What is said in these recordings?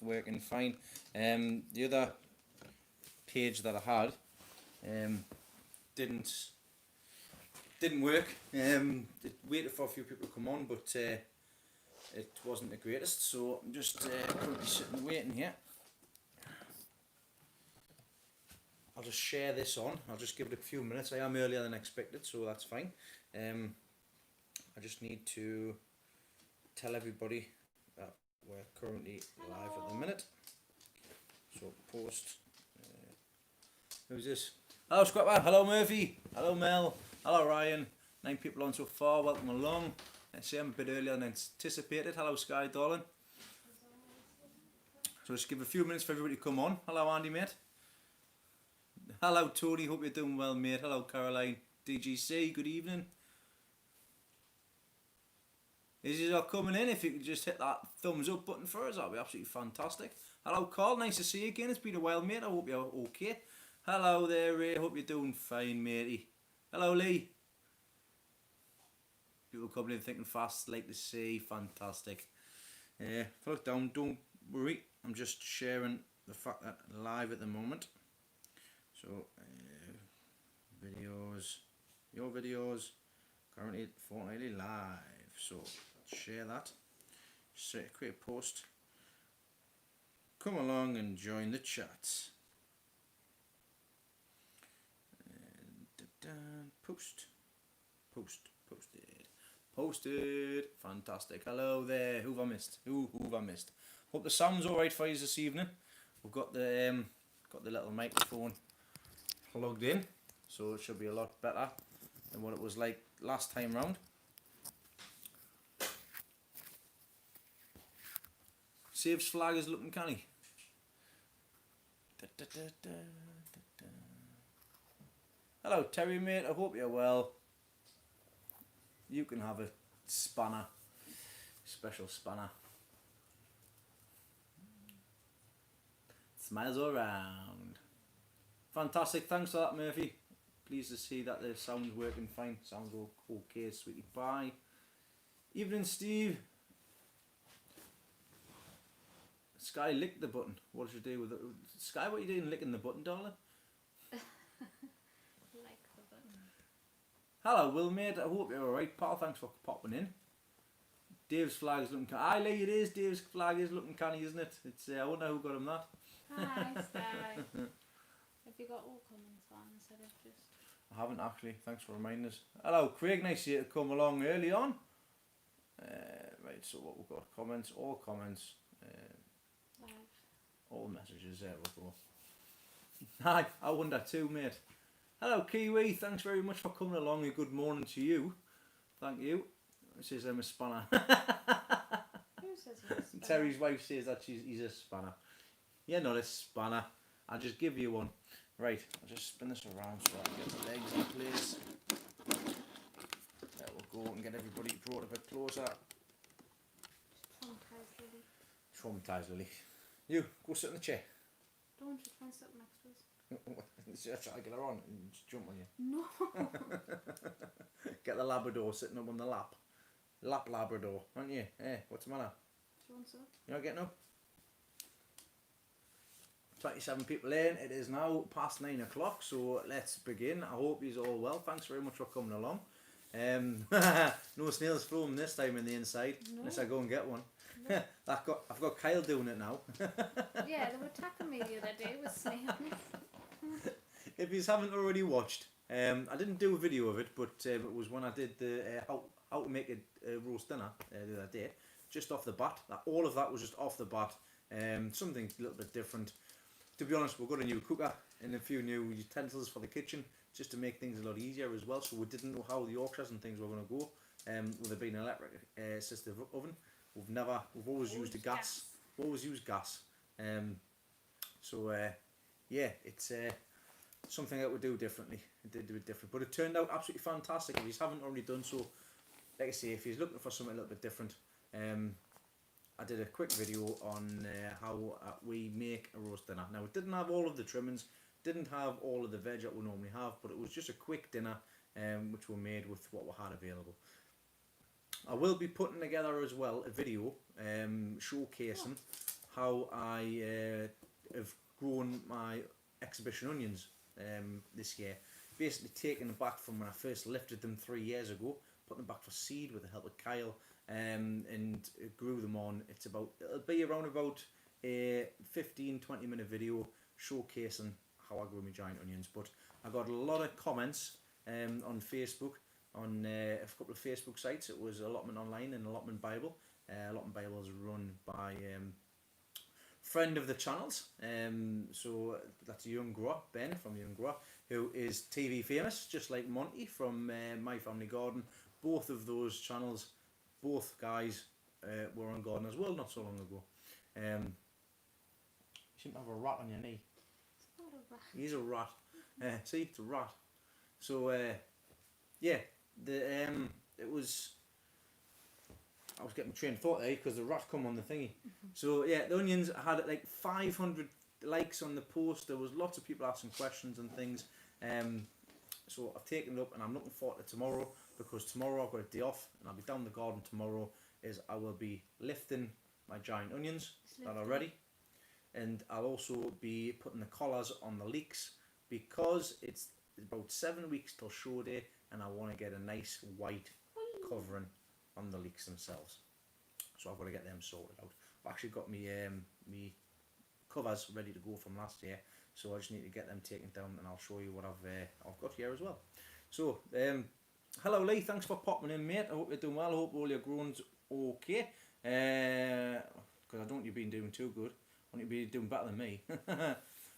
working fine. The other page that I had didn't work. It waited for a few people to come on, but it wasn't the greatest, so I'm just currently sitting waiting here. I'll just share this on. I'll just give it a few minutes. I am earlier than expected, so that's fine. I just need to tell everybody that we're currently live at the minute. So post. Who's this? Hello Scrapper. Hello Murphy. Hello Mel. Hello Ryan. 9 people on so far. Welcome along. Let's see, I'm a bit earlier than anticipated. Hello Sky, darling. So just give a few minutes for everybody to come on. Hello Andy, mate. Hello Tony, hope you're doing well, mate. Hello Caroline. DGC, good evening. Is it all coming in? If you could just hit that thumbs up button for us, that'd be absolutely fantastic. Hello Carl, nice to see you again. It's been a while, mate. I hope you're okay. Hello there, Ray. Hope you're doing fine, matey. Hello Lee. People coming in thinking fast, like to see, fantastic. Look down, don't worry. I'm just sharing the fact that live at the moment. So, videos, your videos, currently Fortnightly live. So, let's share that. Just create a post. Come along and join the chat. Posted. Fantastic. Hello there. Who've I missed? Who've I missed? Hope the sound's all right for you this evening. We've got the little microphone plugged in, so it should be a lot better than what it was like last time round. Saves flag is looking canny. Hello Terry, mate. I hope you're well. You can have a spanner, special spanner. Smiles all round. Fantastic, thanks for that, Murphy. Pleased to see that the sound's working fine. Sounds all okay, sweetie pie. Evening, Steve. Sky licked the button. What did you do with it? Sky, what are you doing licking the button, darling? Hello, Will, mate. I hope you're alright, pal. Thanks for popping in. Dave's flag is looking canny. Aye, Lee, it is. Dave's flag is looking canny, isn't it? It's. I wonder who got him that. Hi, Sky. Have you got all comments on instead of just... I haven't actually. Thanks for reminding us. Hello, Craig. Nice of you to come along early on. Right, so what we've got? Comments. All comments. Live. All messages. There we go. Hi, I wonder too, mate. Hello Kiwi, thanks very much for coming along, and good morning to you. Thank you. It says I'm a spanner. Who says he's a spanner? Terry's wife says that he's a spanner. You're not a spanner. I'll just give you one. Right, I'll just spin this around so I can get the legs in place. There we'll go and get everybody brought a bit closer. Traumatised Lily. Traumatised Lily. You, go sit in the chair. Don't just try and sit next to us. Try to get her on and just jump on you. No. Get the Labrador sitting up on the lap. Lap Labrador, aren't you? Eh, what's the matter? Do you want some? You're not getting up? 27 people in. It is now past 9 o'clock, so let's begin. I hope you're all well. Thanks very much for coming along. No snails flown this time in the inside, No. unless I go and get one. No. I've got Kyle doing it now. Yeah, they were attacking me the other day with snails. If you haven't already watched, I didn't do a video of it, but it was when I did the how to make a roast dinner the other day. Just off the bat, all of that was just off the bat. Something a little bit different. To be honest, we've got a new cooker and a few new utensils for the kitchen, just to make things a lot easier as well. So we didn't know how the Yorkshires and things were going to go. With it being an electric assisted oven, we've always used a gas. We've always used gas. Yeah, it's something that we do differently. It did do it different, but it turned out absolutely fantastic. If you haven't already done so, like I say, if you're looking for something a little bit different, I did a quick video on how we make a roast dinner. Now, it didn't have all of the trimmings, didn't have all of the veg that we normally have, but it was just a quick dinner which we made with what we had available. I will be putting together as well a video showcasing how I have grown my exhibition onions this year. Basically taking them back from when I first lifted them 3 years ago, put them back for seed with the help of Kyle, and grew them on. It'll be around about a 15-20 minute video showcasing how I grew my giant onions. But I got a lot of comments on Facebook, on a couple of Facebook sites. It was Allotment Online and Allotment Bible. Allotment Bible is run by friend of the channels, so that's a young grower, Ben from Young Grower, who is TV famous, just like Monty from My Family Garden. Both of those channels, both guys were on Gardener's World not so long ago. You seem to have a rat on your knee. It's not a rat. He's a rat. See, it's a rat. So yeah, it was. I was getting my train of thought there because the rat come on the thingy. So yeah, the onions had like 500 likes on the post. There was lots of people asking questions and things. So I've taken it up and I'm looking forward to tomorrow, because tomorrow I've got a day off and I'll be down the garden tomorrow. I will be lifting my giant onions that are ready, and I'll also be putting the collars on the leeks, because it's about 7 weeks till show day and I want to get a nice white covering on the leeks themselves. So I've got to get them sorted out. I've actually got me covers ready to go from last year, so I just need to get them taken down and I'll show you what I've got here as well. So hello Lee, thanks for popping in, mate. I hope you're doing well. I hope all your growing's okay, because I don't want you been doing too good. I want you to be doing better than me.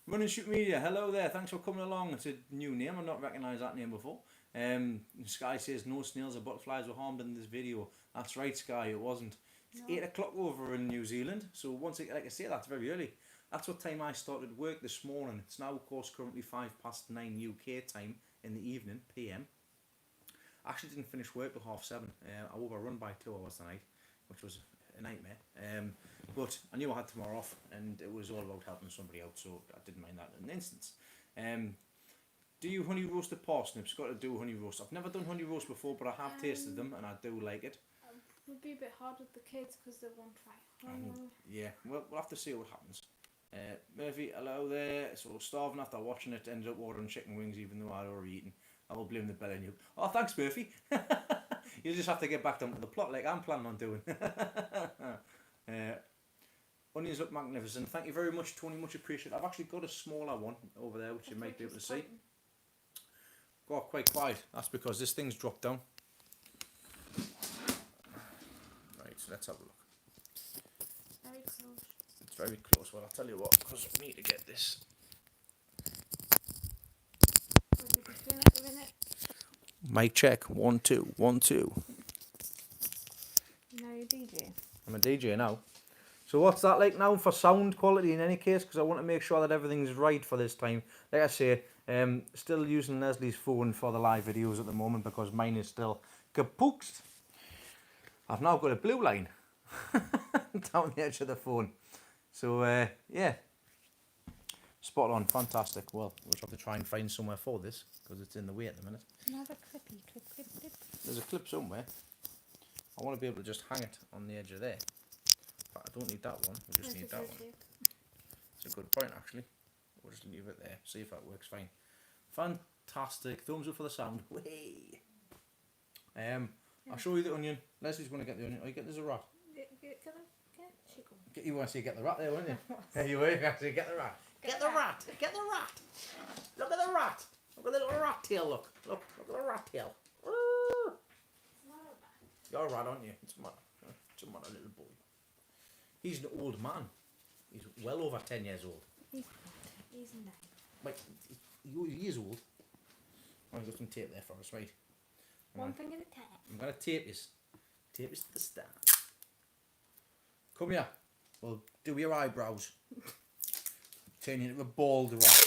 Run and Shoot Media, hello there, thanks for coming along. It's a new name, I've not recognised that name before. Sky says no snails or butterflies were harmed in this video. That's right, Sky, it wasn't. It's 8 o'clock over in New Zealand, so once like I say, that's very early. That's what time I started work this morning. It's now, of course, currently 9:05 UK time in the evening, PM. I actually didn't finish work till 7:30. I overrun by 2 hours tonight, which was a nightmare. But I knew I had tomorrow off, and it was all about helping somebody out, so I didn't mind that in an instance. Do you honey roasted parsnips? Got to do honey roast. I've never done honey roast before, but I have tasted them and I do like it. It would be a bit hard with the kids because they won't try. Yeah, we'll have to see what happens. Murphy, hello there. So starving after watching it, ended up ordering chicken wings even though I'd already eaten. I will blame the bell on you. Oh, thanks, Murphy. You just have to get back down to the plot like I'm planning on doing. Onions look magnificent. Thank you very much, Tony. Much appreciated. I've actually got a smaller one over there, which you might be able to see. Got quite quiet. That's because this thing's dropped down. Right, so let's have a look. Very close. It's very close. Well, I'll tell you what, because I need to get this. What did you feel at the minute? Mic check. 1 2 1 2. Now you're DJ. I'm a DJ now. So what's that like now for sound quality in any case? Because I want to make sure that everything's right for this time. Like I say, still using Leslie's phone for the live videos at the moment because mine is still kapooked. I've now got a blue line down the edge of the phone. So yeah, spot on, fantastic. Well, we'll have to try and find somewhere for this because it's in the way at the minute. Another clippy, clip, clip, clip. There's a clip somewhere. I want to be able to just hang it on the edge of there. But I don't need that one, we just need that one. It's a good point actually. We'll just leave it there, see if that works fine. Fantastic, thumbs up for the sound. Way. I'll show you the onion. Leslie's going to get the onion. Oh, you get there's a rat. You want to see get the rat there, won't you? There you were, you actually get the rat. Get the rat! Get the rat! Look at the rat! Look at the little rat tail, look at the rat tail. You're a rat, aren't you? It's a matter, little boy. He's an old man. He's well over 10 years old. He's 9. Wait, he is old. I've got some tape there for us, right? One thing at a time. I'm going to tape this. Tape this to the stand. Come here. We'll do your eyebrows. Turn you into a bald rat.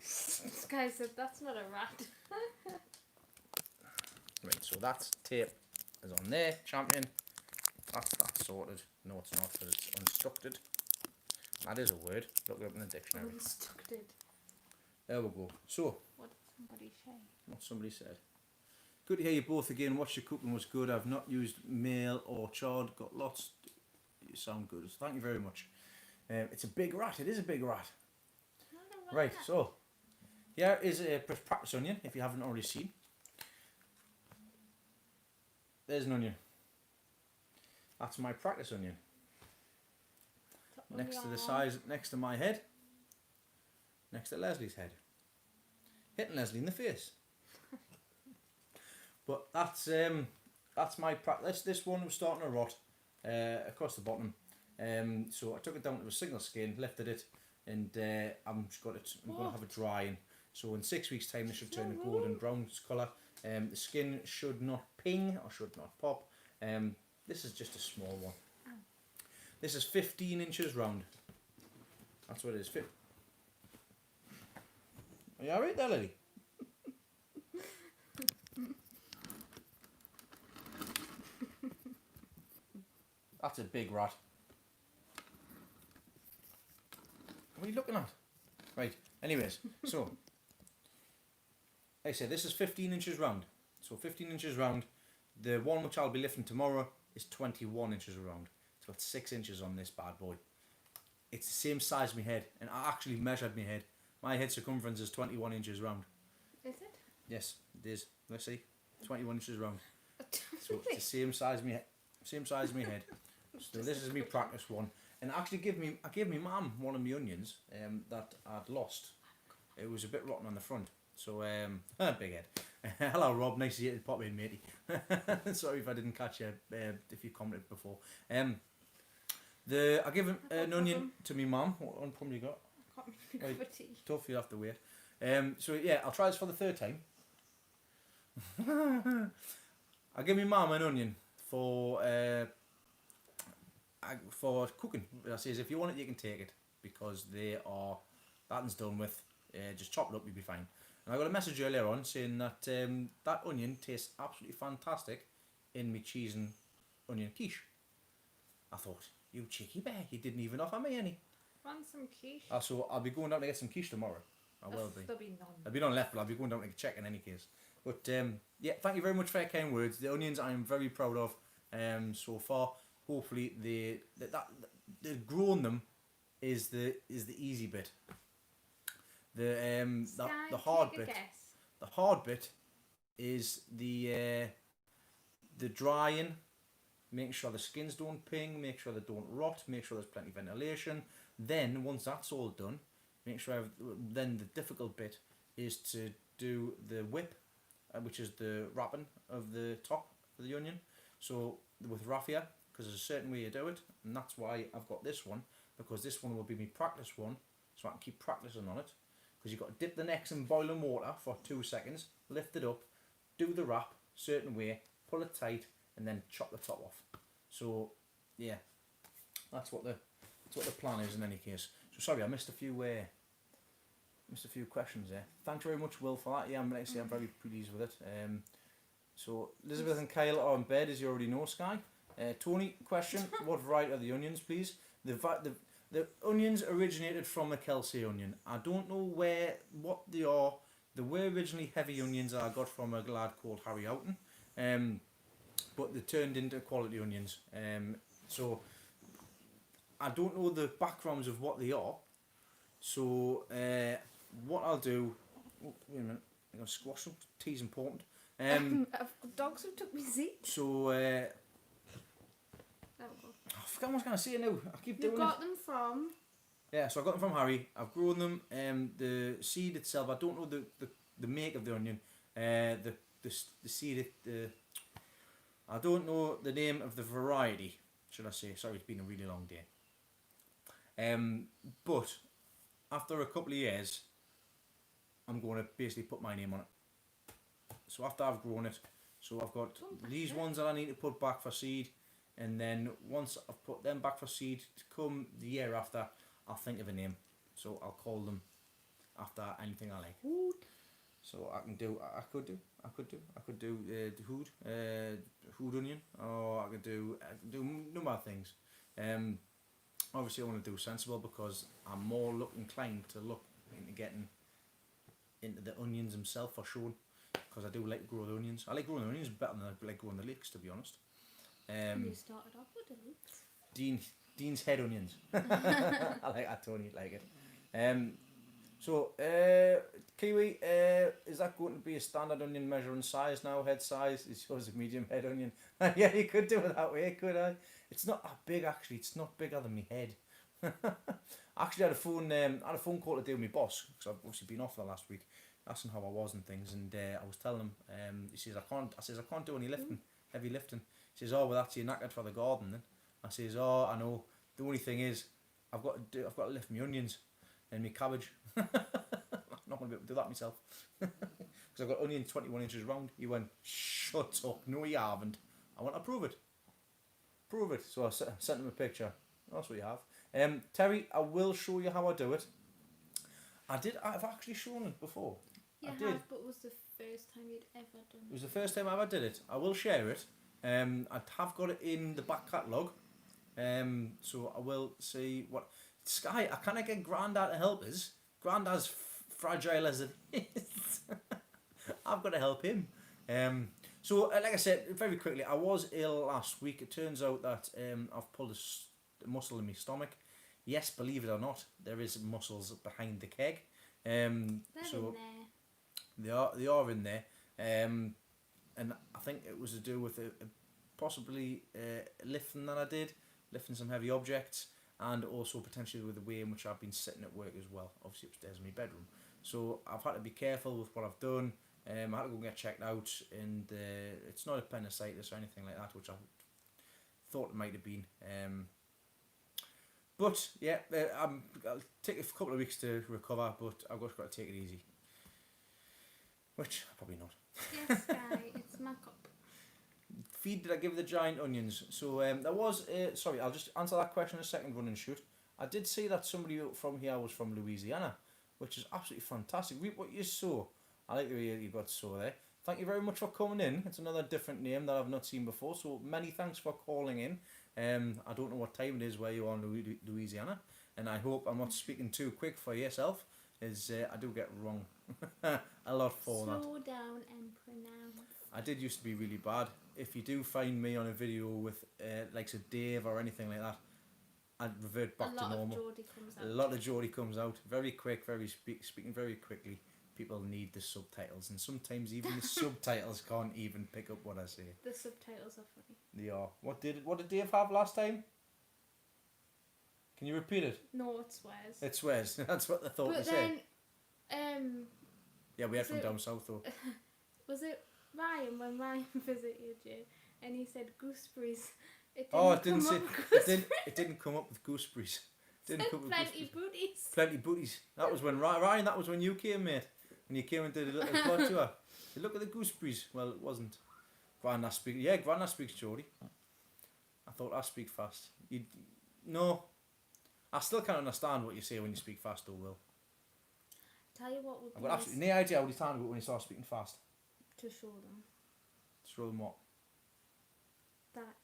This guy said that's not a rat. Right, so that's tape is on there, champion. That's sorted. No, it's not, because it's unstructured. That is a word. Look it up in the dictionary. Unstructured. There we go. So, What did somebody say? what somebody said. Good to hear you both again. Watch your cooking was good. I've not used mail or chard. Got lots. You sound good. Thank you very much. It's a big rat. It is a big rat. Right. So here is a practice onion. If you haven't already seen, there's an onion. That's my practice onion. Next to the size, next to my head, next to Leslie's head. Hitting Leslie in the face. But that's my practice. This one was starting to rot across the bottom. So I took it down to a single skin, lifted it, and I'm going to have it drying. So in 6 weeks' time, this should turn a golden brown colour. The skin should not ping or should not pop. This is just a small one. This is 15 inches round. That's what it is. Are you alright there, Lily? That's a big rat. What are you looking at? Right, anyways, so like I said, this is 15 inches round. So 15 inches round. The one which I'll be lifting tomorrow is 21 inches round. It's got 6 inches on this bad boy. It's the same size as my head, and I actually measured my head. My head circumference is 21 inches round. Is it? Yes, it is. Let's see, 21 inches round. So it's the same size as my head. Same size as my head. So this is my practice one. And actually I gave me mum one of my onions that I'd lost. It was a bit rotten on the front. So big head. Hello Rob, nice to see you pop in, matey. Sorry if I didn't catch you if you commented before. I gave an onion to me mum. What one problem you got? Right, tough, you have to wait. So yeah, I'll try this for the third time. I give me mum an onion for cooking. I says if you want it you can take it because that one's done with. Just chop it up, you'll be fine. And I got a message earlier on saying that that onion tastes absolutely fantastic in me cheese and onion quiche. I thought, you cheeky bear, you didn't even offer me any. Want some quiche? So I'll be going down to get some quiche tomorrow. I will be. There'll be none. I'll be none left, but I'll be going down to check in any case. But yeah, thank you very much for your kind words. The onions I am very proud of so far. Hopefully the growing them is the easy bit. The hard bit. The hard bit is the drying, making sure the skins don't ping, make sure they don't rot, make sure there's plenty of ventilation. Then once that's all done, make sure. Then the difficult bit is to do the whip, which is the wrapping of the top of the onion. So with raffia, because there's a certain way you do it, and that's why I've got this one, because this one will be my practice one, so I can keep practicing on it. Because you've got to dip the necks in boiling water for 2 seconds, lift it up, do the wrap certain way, pull it tight, and then chop the top off. So yeah, that's what the plan is in any case. So sorry, I missed a few questions there. Thanks very much, Will, for that. Yeah, I'm very pleased with it. So Elizabeth and Kyle are in bed, as you already know, Sky. Tony, question: what variety are the onions, please? The onions originated from a Kelsey onion. I don't know what they are. They were originally heavy onions that I got from a lad called Harry Houghton, but they turned into quality onions. So I don't know the backgrounds of what they are. So what I'll do... Oh, wait a minute. I'm going to squash them. Tea's important. Dogs who took me seat. So... I forgot what I was going to say now. I keep doing it. You got them from? Yeah, so I got them from Harry. I've grown them. The seed itself, I don't know the make of the onion. The seed, I don't know the name of the variety, should I say. Sorry, it's been a really long day. But after a couple of years, I'm going to basically put my name on it. So after I've grown it, so I've got these ones that I need to put back for seed. And then once I've put them back for seed, to come the year after, I'll think of a name. So I'll call them after anything I like. So I could do the hood onion, or I could do no more things. Obviously I want to do sensible because I'm more inclined to look into getting into the onions themselves for sure. because I do like to grow the onions. I like growing the onions better than I like growing the leeks, to be honest. And you started off with the leeks. Dean's head onions. I like that, Tony. Like it. So, Kiwi, is that going to be a standard onion measuring size now? Head size? It shows a medium head onion. Yeah, you could do it that way, could I? It's not that big, actually. It's not bigger than my head. Actually, I had a phone call today with my boss, because I've obviously been off the last week, asking how I was and things, and I was telling him, he says, I can't do any lifting, heavy lifting. He says, oh, well, that's you knackered for the garden then. I says, oh, I know. The only thing is, I've got to lift my onions and my cabbage. I'm not going to be able to do that myself. Because I've got onions 21 inches round. He went, shut up. No, you haven't. I went, I'll prove it. Prove it. So I sent him a picture. That's what you have. Terry, I will show you how I do it. I've actually shown it before. You I have, did. but it was the first time you'd ever done It was the first time I ever did it. I will share it. I have got it in the back catalogue. So I will see what... Sky, I can't get Grandad to help us. Grandad's fragile as it is. I've got to help him. So, like I said, very quickly, I was ill last week. It turns out that I've pulled a muscle in my stomach. Yes, believe it or not, there is muscles behind the keg. They're So in there. they are in there. And I think it was to do with possibly lifting that I did, lifting some heavy objects, and also potentially with the way in which I've been sitting at work as well, obviously upstairs in my bedroom. So I've had to be careful with what I've done. I had to go and get checked out, and it's not appendicitis or anything like that, which I thought it might have been. But yeah, I'll take a couple of weeks to recover, but I've just got to take it easy. Which, probably not. Yes, Sky, it's my cup. Feed did I give the giant onions? So there was, sorry, I'll just answer that question in a second, run and shoot. I did see that somebody from here was from Louisiana, which is absolutely fantastic. Read what you saw. I like the way you got saw there. Thank you very much for coming in. It's another different name that I've not seen before, so many thanks for calling in. I don't know what time it is where you are in Louisiana, and I hope I'm not speaking too quick for yourself, as I do get wrong a lot for that. Slow down and pronounce. I did used to be really bad. If you do find me on a video with like a Dave or anything like that, I'd revert back to normal. A lot of Geordie comes out very quick, speaking very quickly. People need the subtitles, and sometimes even the subtitles can't even pick up what I say. The subtitles are funny. They are. What did Dave have last time? Can you repeat it? No, it swears. It swears. That's what I thought But you said. then, Yeah, we had from down south though. was it Ryan when Ryan visited you and he said gooseberries? It didn't come up with gooseberries. Didn't come up with plenty booties. Plenty booties. That was when Ryan. That was when you came, mate. When you came and did a little plot tour. You look at the gooseberries. Well, it wasn't. Grandad speaks. Yeah, Grandad speaks Geordie. I thought I speak fast. No. I still can't understand what you say when you speak fast, though, Will. Tell you what would be I've got nice absolutely no idea how you sound when you start speaking fast. to show them. Show them what? That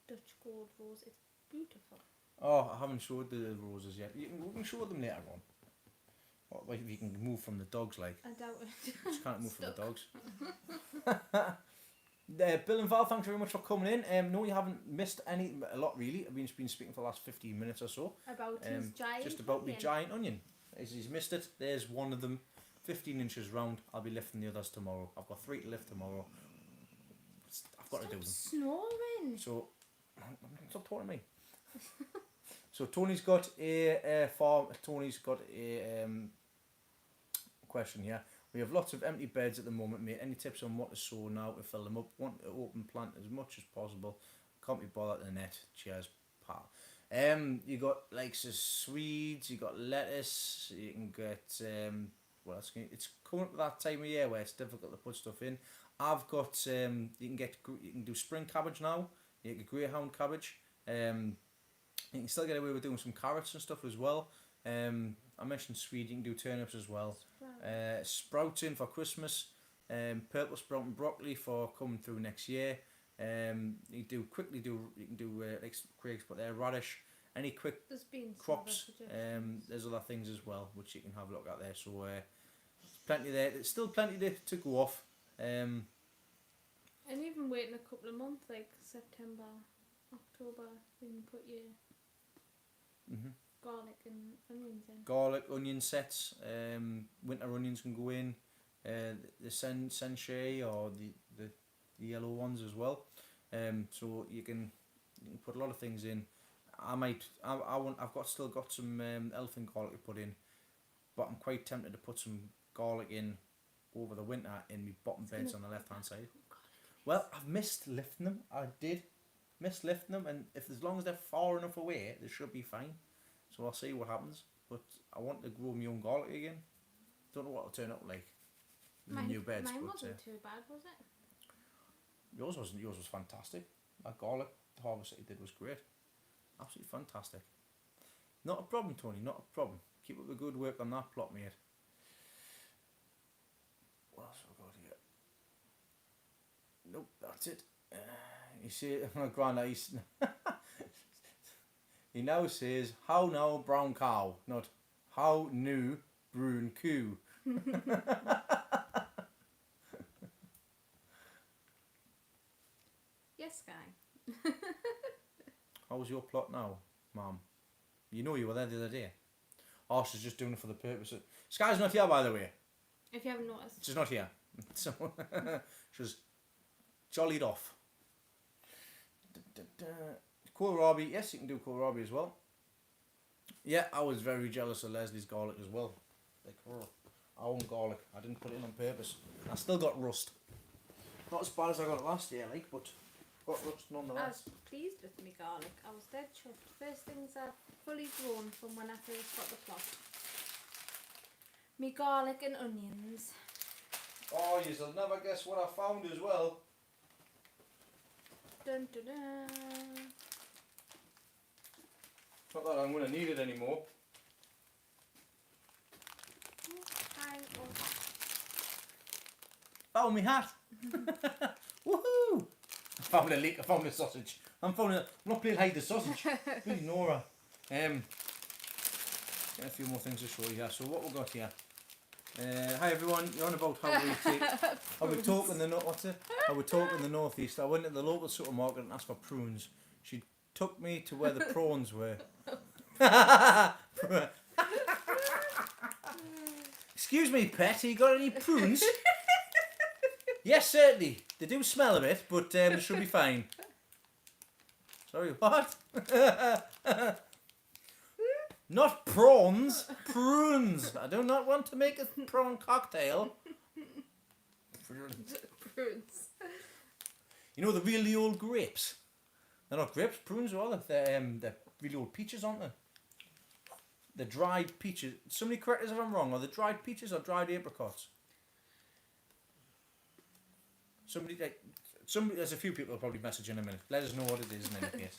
Dutch gold rose is beautiful. Oh, I haven't showed the roses yet. We can show them later on. What, like if you can move from the dogs, like. I doubt it. Just can't move from the dogs. Bill and Val, thanks very much for coming in. No, you haven't missed a lot really. I've been speaking for the last 15 minutes or so. About his giant just about onion. the giant onion. He's missed it. There's one of them, 15 inches round. I'll be lifting the others tomorrow. I've got 3 to lift tomorrow. I've got to do them. Snoring. So, stop talking to me. So Tony's got a question here. We have lots of empty beds at the moment, mate. Any tips on what to sow now to fill them up? Want to open plant as much as possible. Can't be bothered to the net. Cheers, pal. You got like Swedes, you got lettuce, you can get it's coming up to that time of year where it's difficult to put stuff in. I've got you can do spring cabbage now. You get greyhound cabbage. You can still get away with doing some carrots and stuff as well. I mentioned Swede, you can do turnips as well. Sprouting for Christmas. Purple sprout and broccoli for coming through next year. You can do like Craig's put there, radish. Any quick crops. There's other things as well which you can have a look at there. So plenty there. There's still plenty to go off. And even waiting a couple of months, like September, October, you can put your garlic and onions in. Garlic, onion sets. Winter onions can go in. The senchai or the yellow ones as well. So you can put a lot of things in. I've still got some elephant garlic to put in, but I'm quite tempted to put some garlic in over the winter in my bottom beds on the left hand side. Well, I've missed lifting them. I did miss lifting them, and if as long as they're far enough away, they should be fine. So I'll see what happens. But I want to grow my own garlic again. Don't know what it'll turn out like in the new beds. Mine but wasn't too bad, was it? Yours wasn't. Yours was fantastic. That garlic harvest that you did was great. Absolutely fantastic. Not a problem, Tony. Not a problem. Keep up the good work on that plot, mate. What else have I got here? Nope, that's it. You see, my granddad, he now says, "How now, brown cow?" Not "How new, brune coo." Yes, Guy. How's your plot now, Mum? You know you were there the other day. Oh, she's just doing it for the purpose of... Sky's not here, by the way. If you haven't noticed. She's not here. So, she's jollied off. Kohlrabi. Yes, you can do kohlrabi as well. Yeah, I was very jealous of Leslie's garlic as well. Like, our own garlic. I didn't put it in on purpose. I still got rust. Not as bad as I got it last year, like, but got rust nonetheless. I was pleased with my garlic. I was dead chuffed. First things are fully grown from when I first got the plot. Me garlic and onions. Oh, you'll never guess what I found as well. Dun dun dun. Not that I'm going to need it anymore. Found me hat. Woohoo! I found a leak. I found a sausage. I'm not playing hide the sausage. Really, Nora. Get a few more things to show you here. So what we've got here. Hi everyone. You're on about how we talk in the How we talk in the northeast. I went to the local supermarket and asked for prunes. She took me to where the prawns were. Excuse me, pet. You got any prunes? Yes, certainly. They do smell a bit, but they should be fine. Sorry, what? Not prawns, prunes. I do not want to make a prawn cocktail. Prunes. You know the really old grapes? They're not grapes, prunes are they? They're really old peaches, aren't they? The dried peaches. Somebody correct us if I'm wrong. Are they dried peaches or dried apricots? Somebody, there's a few people will probably message in a minute. Let us know what it is in any case.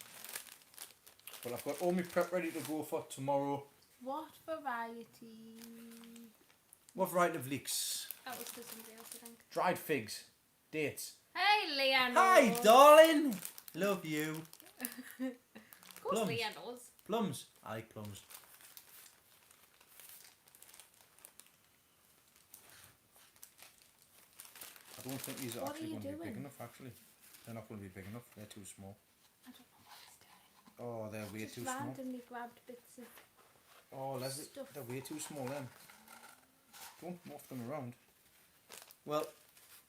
But I've got all my prep ready to go for tomorrow. What variety? What variety of leeks? That was for somebody else, I think. Dried figs. Dates. Hey, Leanne. Hi, darling. Love you. Of course, Plums. Leanne knows. Plums. I like plums. I don't think these are actually going to be big enough, actually. They're not going to be big enough. They're too small. I don't know what it's doing. Oh, they're way Just too small. randomly grabbed bits of Oh, Leslie, stuff. they're way too small then. Don't morph them around. Well,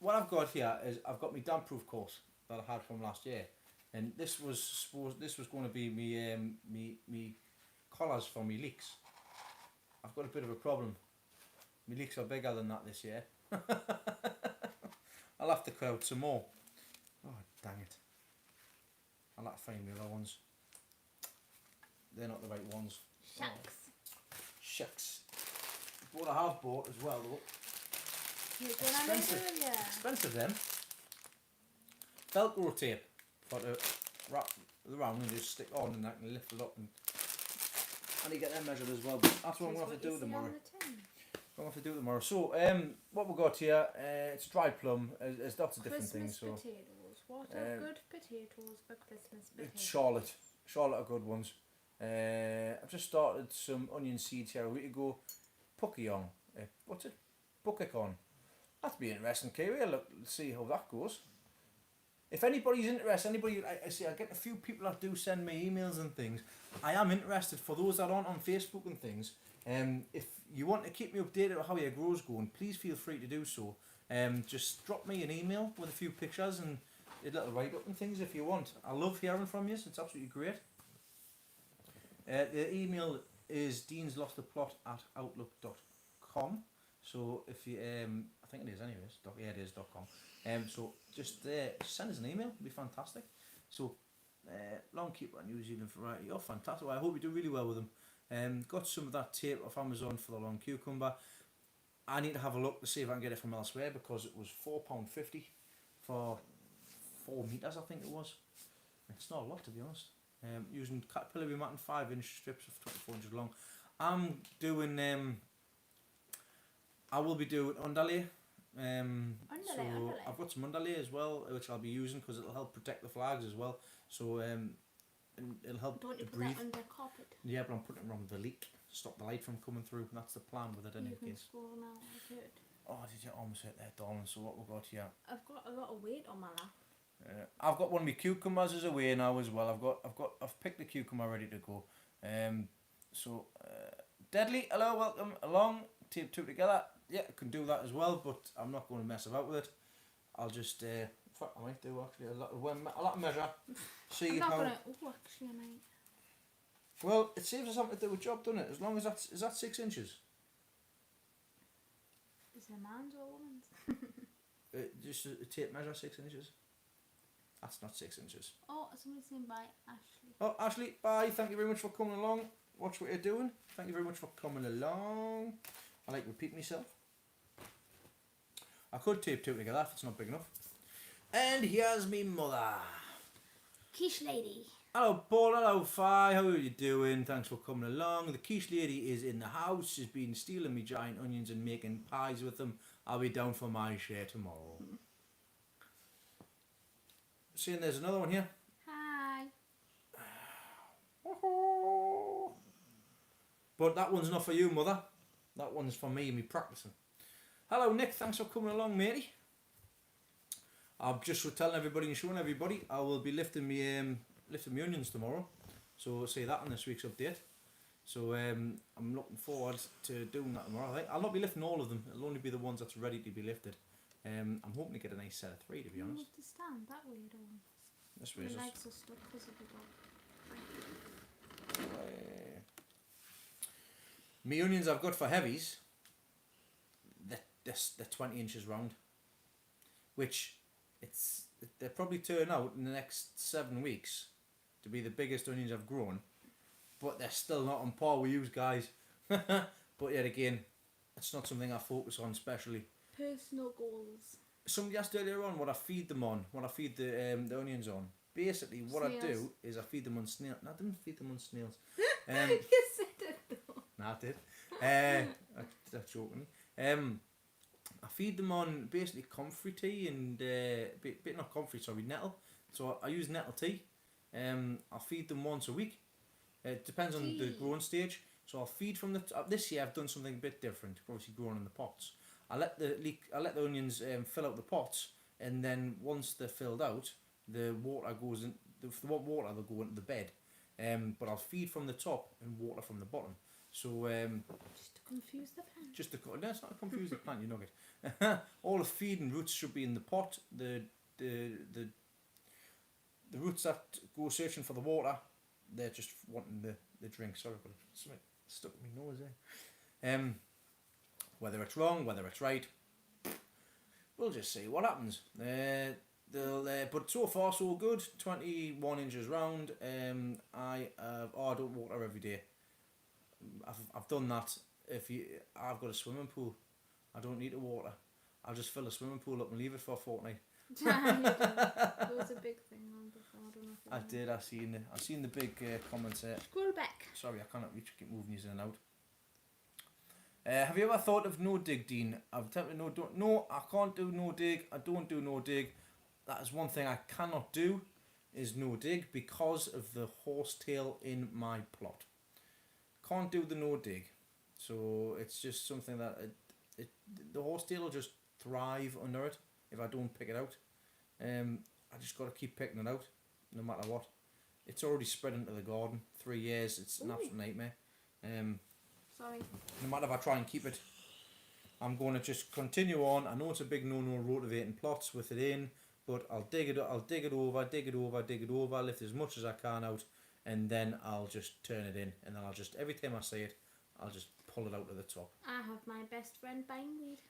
what I've got here is I've got my damp proof course that I had from last year, and this was going to be me collars for me leeks. I've got a bit of a problem. My leeks are bigger than that this year. I'll have to cut out some more. Oh, dang it. I'll have to find the other ones. They're not the right ones. Shucks. Oh, shucks. What I have bought as well, though. Expensive then. Velcro tape for to wrap around and just stick on, and I can lift it up, and I need to get them measured as well. But that's what I'm going to have to do tomorrow. I'm going to have to do it tomorrow. So, what we've got here, it's dried plum. There's lots of different things. So, potatoes. What are good potatoes for Christmas potatoes? Charlotte are good ones. I've just started some onion seeds here a week ago. Puckeon. What's it? Puckecon. That'd be interesting, Kiwi. Look, let's see how that goes. If anybody's interested, I see, I get a few people that do send me emails and things. I am interested, for those that aren't on Facebook and things. If you want to keep me updated on how your grow's going, please feel free to do so. Just drop me an email with a few pictures and a little write-up and things if you want. I love hearing from you, it's absolutely great. The email is deanslosttheplot@outlook.com. So if you, I think it is anyways, yeah it is .com. So just send us an email, it'd be fantastic. So Long Keeper New Zealand variety, oh fantastic. Well, I hope you do really well with them. Got some of that tape off Amazon for the long cucumber. I need to have a look to see if I can get it from elsewhere because it was £4.50 for 4 metres, I think it was. It's not a lot, to be honest. Using capillary mat and 5-inch strips of 24 inches long. I'm doing I will be doing underlay. Underlay. I've got some underlay as well, which I'll be using because it'll help protect the flags as well. So and it'll help Don't you to put breathe. that under carpet? Yeah, but I'm putting it around the leak to stop the light from coming through. And that's the plan with it in You can case. score now, I've heard. Oh, did you almost hit there, darling? So what we've got here? I've got a lot of weight on my lap. I've got one of my cucumbers as away now as well. I've picked the cucumber ready to go. Deadly, hello, welcome along. Tape two together. Yeah, I can do that as well, but I'm not going to mess about with it. I'll just in fact, I might do actually a lot of measure. See I'm not how. gonna. Oh, actually, I might. Well, it saves us having to do a job, doesn't it? As long as is that 6 inches. Is it a man's or a woman's? Just a tape measure 6 inches. That's not 6 inches. Oh, somebody's saying bye, Ashley. Oh, Ashley, bye. Thank you very much for coming along. Watch what you're doing. Thank you very much for coming along. I like repeating myself. I could tape two together if it's not big enough. And here's me mother. Quiche lady. Hello Paul, hello Fi, how are you doing? Thanks for coming along. The quiche lady is in the house. She's been stealing me giant onions and making pies with them. I'll be down for my share tomorrow. Seeing there's another one here. Hi. But that one's not for you, mother. That one's for me and me practicing. Hello Nick, thanks for coming along, matey. I'm just telling everybody and showing everybody I will be lifting me onions tomorrow. So we'll see that on this week's update. So I'm looking forward to doing that tomorrow. I think I'll not be lifting all of them. It'll only be the ones that's ready to be lifted. I'm hoping to get a nice set of 3, to be honest. Move the stand that way, don't. This way. My legs are stuck because of the dog. Me onions I've got for heavies. They're 20 inches round, which they'll probably turn out in the next 7 weeks to be the biggest onions I've grown, but they're still not on par with you guys. But yet again, it's not something I focus on specially. Personal goals. Somebody asked earlier on what I feed them on, what I feed the onions on. Basically, what Snails. I do is I feed them on snails. No, I didn't feed them on snails. You said it though. No, I did. That's joking. I feed them on basically comfrey tea and not comfrey, sorry, nettle. So I use nettle tea. I'll feed them once a week. It depends on the growing stage. So I'll feed from the this year I've done something a bit different. Obviously growing in the pots. I let the onions fill out the pots, and then once they're filled out, the water goes in. If they want water, they'll go into the bed. But I'll feed from the top and water from the bottom. So Just to confuse the plant. no, it's not to confuse the plant, you nugget. All the feeding roots should be in the pot. The roots that go searching for the water, they're just wanting the drink. Sorry, but something stuck in my nose there. Whether it's wrong, whether it's right, we'll just see what happens. But so far so good. 21 inches round. I don't water every day. I've done that. I've got a swimming pool, I don't need to water. I'll just fill a swimming pool up and leave it for a fortnight. That was a big thing on before. I don't know if I did. I seen the big comments there. Scroll back. Sorry, I cannot reach. Keep moving these in and out. Have you ever thought of no dig, Dean? I've attempted no. I can't do no dig. I don't do no dig. That is one thing I cannot do, is no dig, because of the horsetail in my plot. Can't do the no dig. So it's just something that the horsetail will just thrive under it if I don't pick it out. I just got to keep picking it out, no matter what. It's already spread into the garden. 3 years, it's an absolute nightmare. Sorry. No matter if I try and keep it, I'm going to just continue on. I know it's a big no-no rotivating plots with it in, but I'll dig it over, lift as much as I can out, and then I'll just turn it in, and then I'll just, every time I see it, I'll just pull it out to the top. I have my best friend bindweed.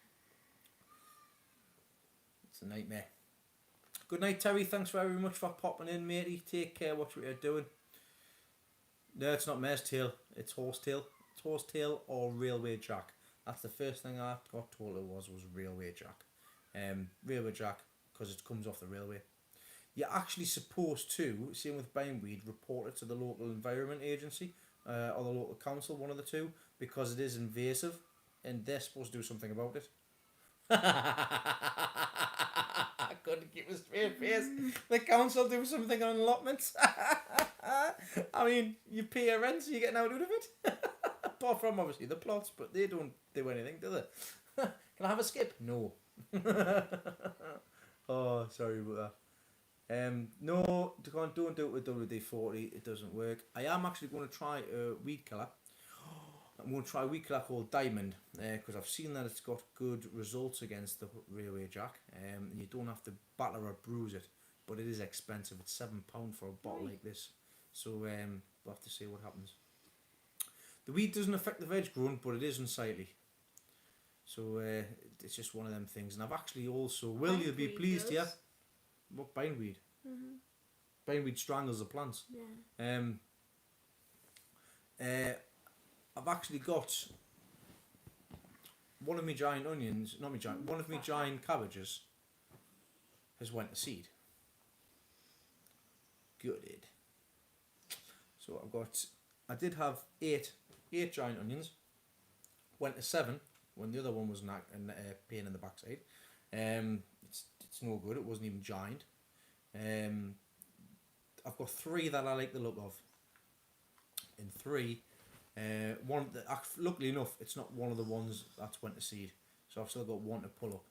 It's a nightmare. Good night, Terry. Thanks very much for popping in, matey. Take care. Watch what you're doing. No, it's not mare's tail. It's horsetail. It's horsetail or railway jack. That's the first thing I got told it was railway jack. Railway jack because it comes off the railway. You're actually supposed to, same with bindweed, report it to the local environment agency or the local council, one of the two, because it is invasive and they're supposed to do something about it. I couldn't keep a straight face. The council do something on allotments. I mean, you pay your rent, so you're getting out of it. Apart from obviously the plots, but they don't do anything, do they? Can I have a skip? No. Oh, sorry about that. No, don't do it with WD-40. It doesn't work. I am actually going to try a weed killer. I'm going to try a weed killer called Diamond because I've seen that it's got good results against the railway jack. And you don't have to batter or bruise it, but it is expensive. It's £7 for a bottle like this. So we'll have to see what happens. The weed doesn't affect the veg growing, but it is unsightly. So it's just one of them things. And I've actually also, Will, you'll be pleased, yeah? What, bindweed? Mm-hmm. Bindweed strangles the plants. Yeah. I've actually got one of my giant onions, one of my giant cabbages has went to seed. Good. So I did have eight giant onions, went to 7 when the other one was a pain in the backside. It's no good, it wasn't even giant. I've got 3 that I like the look of. And 3, one that, luckily enough, it's not one of the ones that's went to seed. So I've still got 1 to pull up.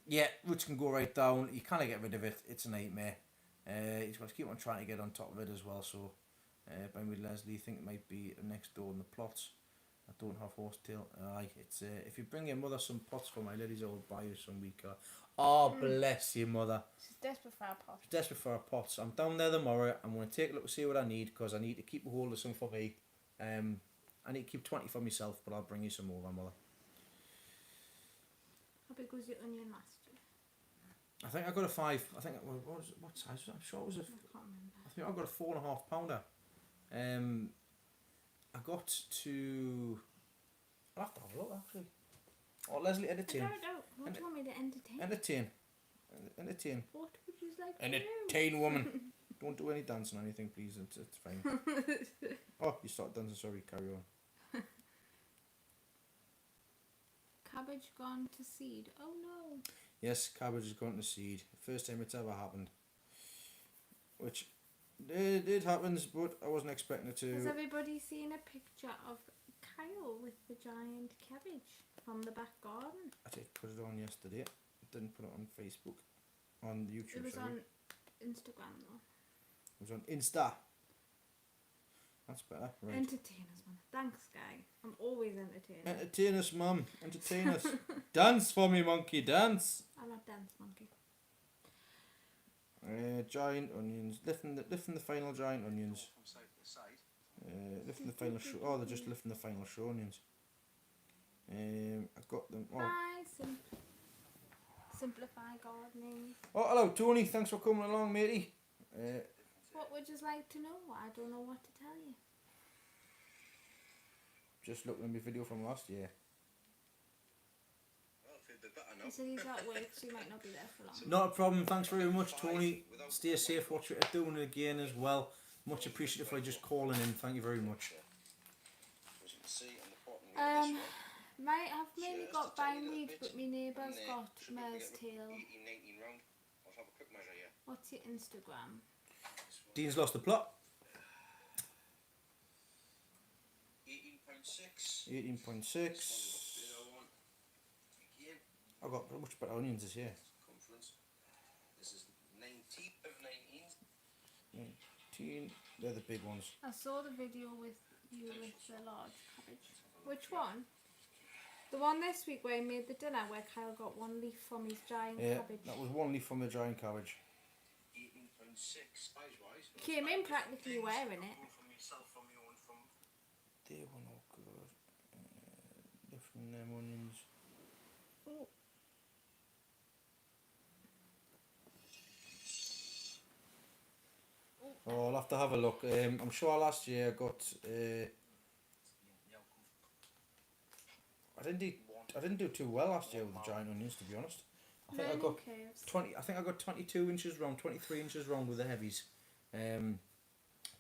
Yeah, roots can go right down. You can't get rid of it. It's a nightmare. You've got to keep on trying to get on top of it as well. So, with Leslie, I think it might be next door in the plots. I don't have horsetail. It's if you bring your mother some pots for my ladies, I will buy you some weed killer. Oh, bless you, mother. She's desperate for our pots. She's desperate for our pots. I'm down there tomorrow. I'm going to take a look and see what I need because I need to keep a hold of some for me. I need to keep 20 for myself, but I'll bring you some over, mother. How big was your onion last year? I think I got a 5. I think what size was it? I'm sure it was a. I can't remember. I think I got a 4.5 pounder. I got to. I'll have to have a look actually. Oh, Leslie, entertain. I don't know. What do you want me to entertain? Entertain. What would you like to entertain, woman. Don't do any dancing or anything, please. It's fine. Oh, you started dancing. Sorry, carry on. Cabbage gone to seed. Oh no. Yes, cabbage has gone to seed. First time it's ever happened. Which it happens, but I wasn't expecting it to. Has everybody seen a picture of Kyle with the giant cabbage from the back garden? I did put it on yesterday. Didn't put it on Facebook. On YouTube. It was on Instagram though. It was on Insta. That's better. Right. Entertain us, man. Thanks, guy. I'm always entertaining. Entertain us, mum. Entertain us. Dance for me, monkey. Dance. I'm a dance monkey. Giant onions. Lifting the final giant onions. From side to side. Lifting the final show. Oh, they're just lifting the final show onions. I got them. Oh. Bye, Simplify gardening. Oh, hello, Tony. Thanks for coming along, matey. What would you like to know? I don't know what to tell you. Just looking at my video from last year. Well, I feel a bit better now. He said he's at work, so he might not be there for long. Not a problem. Thanks very much, Tony. Stay safe. Watch what you're doing again as well. Much appreciated for just calling in. Thank you very much. As you can see on the bottom of this one. I've mainly got bindweed, but my neighbour's got mare's tail. 18, 19 round. I'll have a quick measure here. What's your Instagram? Dean's lost the plot. 18.6. 18.6. Again. I've got much better onions this year. Circumference. This is 19 of 19. 19. They're the big ones. I saw the video with you with the large cabbage. Which one? The one this week where he made the dinner where Kyle got one leaf from his giant cabbage. That was one leaf from the giant cabbage. 18.6 size-wise. Came in practically wearing it. They were not good. Lifting them onions. Oh. Oh, I'll have to have a look. I'm sure last year I got. I didn't do too well last year with the giant onions, to be honest. I think I got 20. I think I got 22 inches round, 23 inches round with the heavies,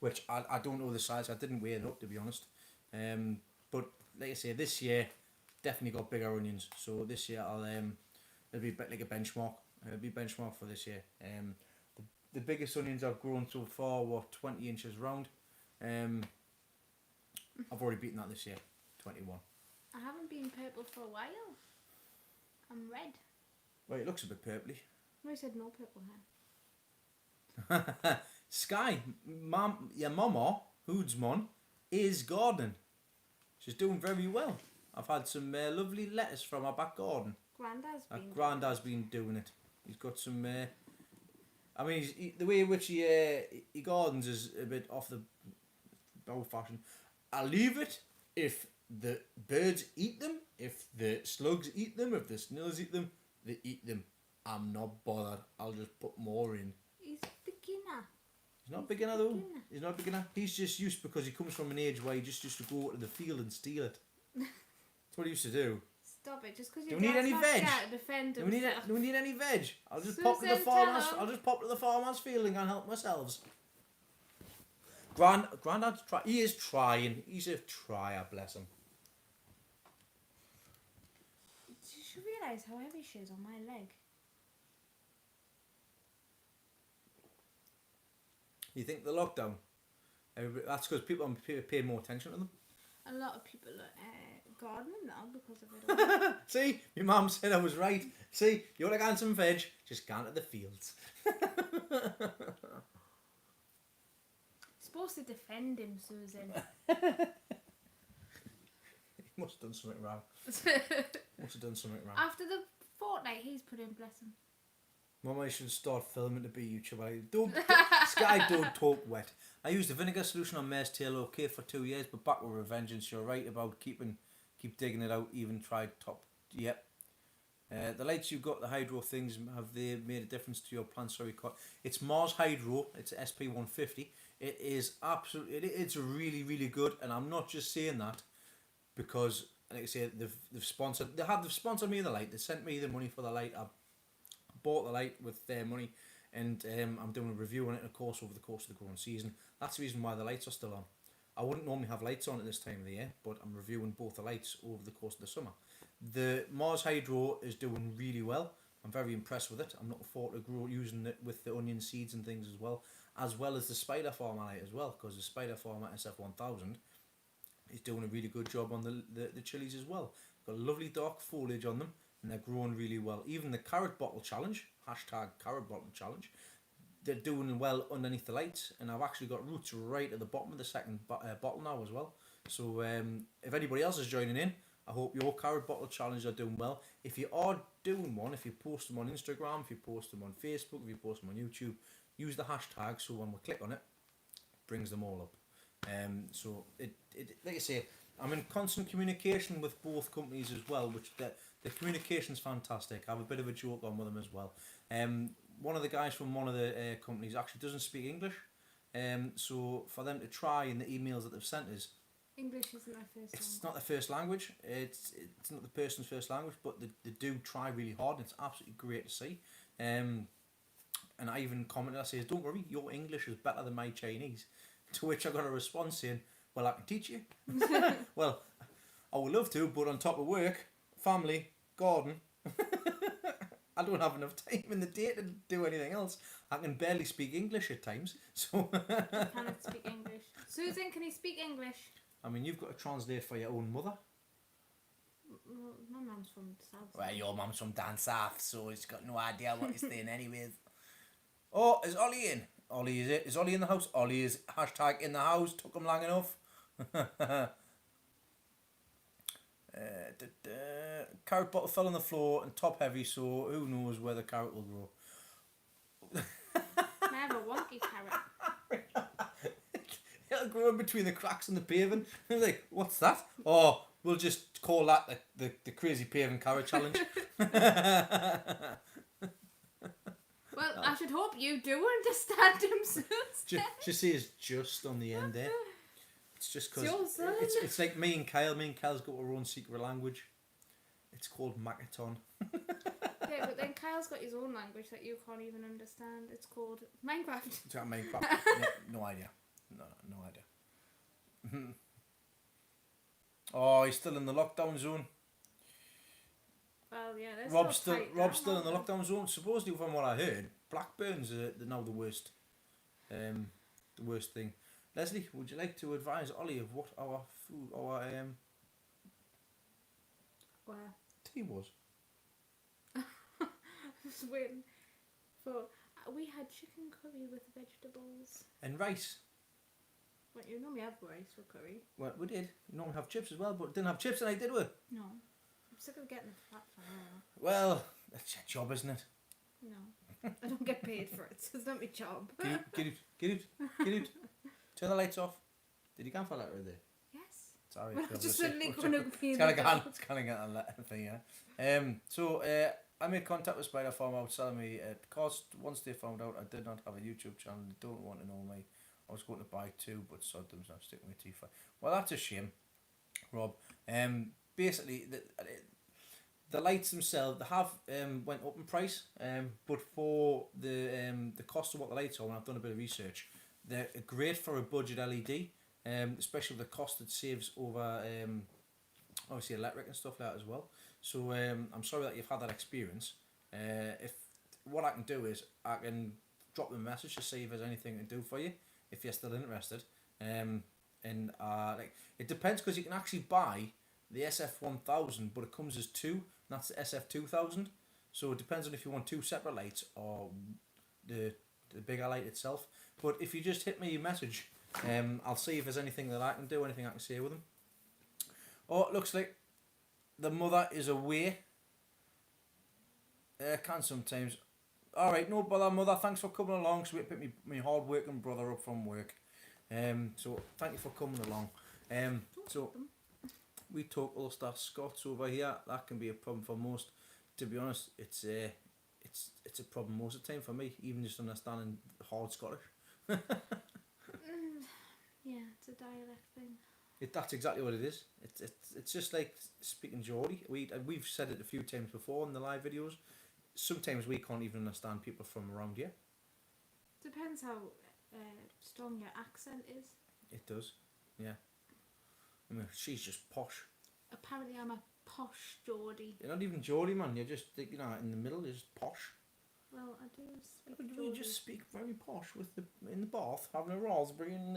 which I don't know the size. I didn't weigh it up, to be honest. But like I say, this year definitely got bigger onions. So this year it'll be like a benchmark. It'll be benchmark for this year. The biggest onions I've grown so far were 20 inches round. I've already beaten that this year, 21. I haven't been purple for a while. I'm red. Well, it looks a bit purpley. No, I said no purple hair. Sky, your mama, Hoodsmon, is gardening. She's doing very well. I've had some lovely lettuce from our back garden. Grandad's been doing it. He's got some. I mean, the way in which he gardens is a bit off the old fashion. I'll leave it if the birds eat them, if the slugs eat them, if the snails eat them, they eat them. I'm not bothered. I'll just put more in. He's beginner. He's not beginner though. He's not beginner. He's just used because he comes from an age where he just used to go to the field and steal it. That's what he used to do. Stop it! Just because do we need any veg? Do we need any veg? I'll just pop to the farmers. I'll just pop to the farmers' field and go and help myself. Grandad's try. He is trying. He's a trier. Bless him. You should realise how heavy she is on my leg. You think the lockdown? That's because people pay more attention to them. A lot of people are gardening now because of it. See, my mum said I was right. See, you want to get some veg? Just go to the fields. Supposed to defend him, Susan. He must have done something wrong. After the fortnight he's put in, bless him. Mum, I should start filming to be YouTuber. Sky, don't talk wet. I used the vinegar solution on Mare's tail okay for 2 years, but back with revengeance. You're right about keep digging it out. Even tried top. Yep. The lights you've got, the hydro things, have they made a difference to your plant? Sorry, it's Mars Hydro. It's SP150. It is absolutely. It's really, really good, and I'm not just saying that because, like I say, they've sponsored. They've sponsored me the light. They sent me the money for the light. I bought the light with their money, and I'm doing a review on it, of course, over the course of the growing season. That's the reason why the lights are still on. I wouldn't normally have lights on at this time of the year, but I'm reviewing both the lights over the course of the summer. The Mars Hydro is doing really well. I'm very impressed with it. I'm looking forward to using it with the onion seeds and things as well as the Spider Farmer light as well, because the Spider Farmer SF1000 is doing a really good job on the chilies as well. Got lovely dark foliage on them, and they're growing really well. Even the carrot bottle challenge, #carrot bottle challenge, they're doing well underneath the lights, and I've actually got roots right at the bottom of the second bottle now as well. So if anybody else is joining in, I hope your carrot bottle challenge are doing well. If you are doing one, if you post them on Instagram, if you post them on Facebook, if you post them on YouTube, use the hashtag so when we click on it, it brings them all up. So it like I say, I'm in constant communication with both companies as well, which the communication's fantastic. I have a bit of a joke on with them as well. One of the guys from one of the companies actually doesn't speak English, so for them to try in the emails that they've sent us, English isn't their first language. It's not their first language. It's not the person's first language, but they do try really hard, and it's absolutely great to see. And I even commented, I said, don't worry, your English is better than my Chinese. To which I got a response saying, well, I can teach you. Well, I would love to, but on top of work, family, garden, I don't have enough time in the day to do anything else. I can barely speak English at times. So You cannot speak English. Susan, can you speak English? I mean, you've got to translate for your own mother. Well, my mum's from the south. Well, your mum's from down south, so he's got no idea what he's saying anyways. Oh, is Ollie in? Ollie, is it? Is Ollie in the house? Ollie is hashtag in the house. Took him long enough. Carrot bottle fell on the floor and top heavy, so who knows where the carrot will grow. I have a wonky carrot. It'll grow in between the cracks in the paving. I'm like, what's that? Oh, we'll just call that the crazy paving carrot challenge. Well, I should hope you do understand him, Susan. Just see it's just on the end there. It's just because It's yours, it's like me and Kyle. Me and Kyle's got our own secret language. It's called Makaton. Yeah, but then Kyle's got his own language that you can't even understand. It's called Minecraft. It's got Minecraft. No idea. No idea. Oh, he's still in the lockdown zone. Well, yeah, there's Rob's still in the lockdown zone. Supposedly, from what I heard, Blackburn's now the worst. The worst thing. Leslie, would you like to advise Ollie of what our food, our Where? tea was? I was waiting for. We had chicken curry with vegetables. And rice. Well, you normally have rice for curry. Well, we did. We normally have chips as well, but didn't have chips tonight, did we? No. I'm sick of getting the fat for now. Well, that's your job, isn't it? No. I don't get paid for it, so it's not my job. Get out. Turn the lights off. Did you cancel that right there? Yes. Sorry. Well, I'm just suddenly going to be It's kind of getting a thing, yeah. So, I made contact with Spider Farm out telling me because once they found out I did not have a YouTube channel, they don't want to know me. I was going to buy two, but sod them, so I'm sticking with T5. Well, that's a shame, Rob. Basically, the lights themselves, they have went up in price, but for the cost of what the lights are, when I've done a bit of research, they're great for a budget LED, especially with the cost it saves over obviously electric and stuff like that as well. So I'm sorry that you've had that experience. If what I can do is I can drop them a message to see if there's anything to do for you if you're still interested. Like it depends because you can actually buy the SF1000, but it comes as two, and that's the SF2000. So it depends on if you want two separate lights or the bigger light itself. But if you just hit me a message, I'll see if there's anything that I can do, anything I can say with them. Oh, it looks like the mother is away. Can sometimes. Alright, no bother, mother. Thanks for coming along. So we pick me hard working brother up from work. So thank you for coming along. So we talk Ulster Scots over here. That can be a problem for most. To be honest, it's a problem most of the time for me, even just understanding hard Scottish. Yeah, it's a dialect thing. That's exactly what it is. It's just like speaking Geordie. We've said it a few times before in the live videos. Sometimes we can't even understand people from around here. Depends how strong your accent is. It does, yeah. I mean, she's just posh. Apparently I'm a posh Geordie. You're not even Geordie, man. You're just, in the middle. You're just posh. Well, I do speak We Geordie. just speak very posh in the bath, having a raspberry in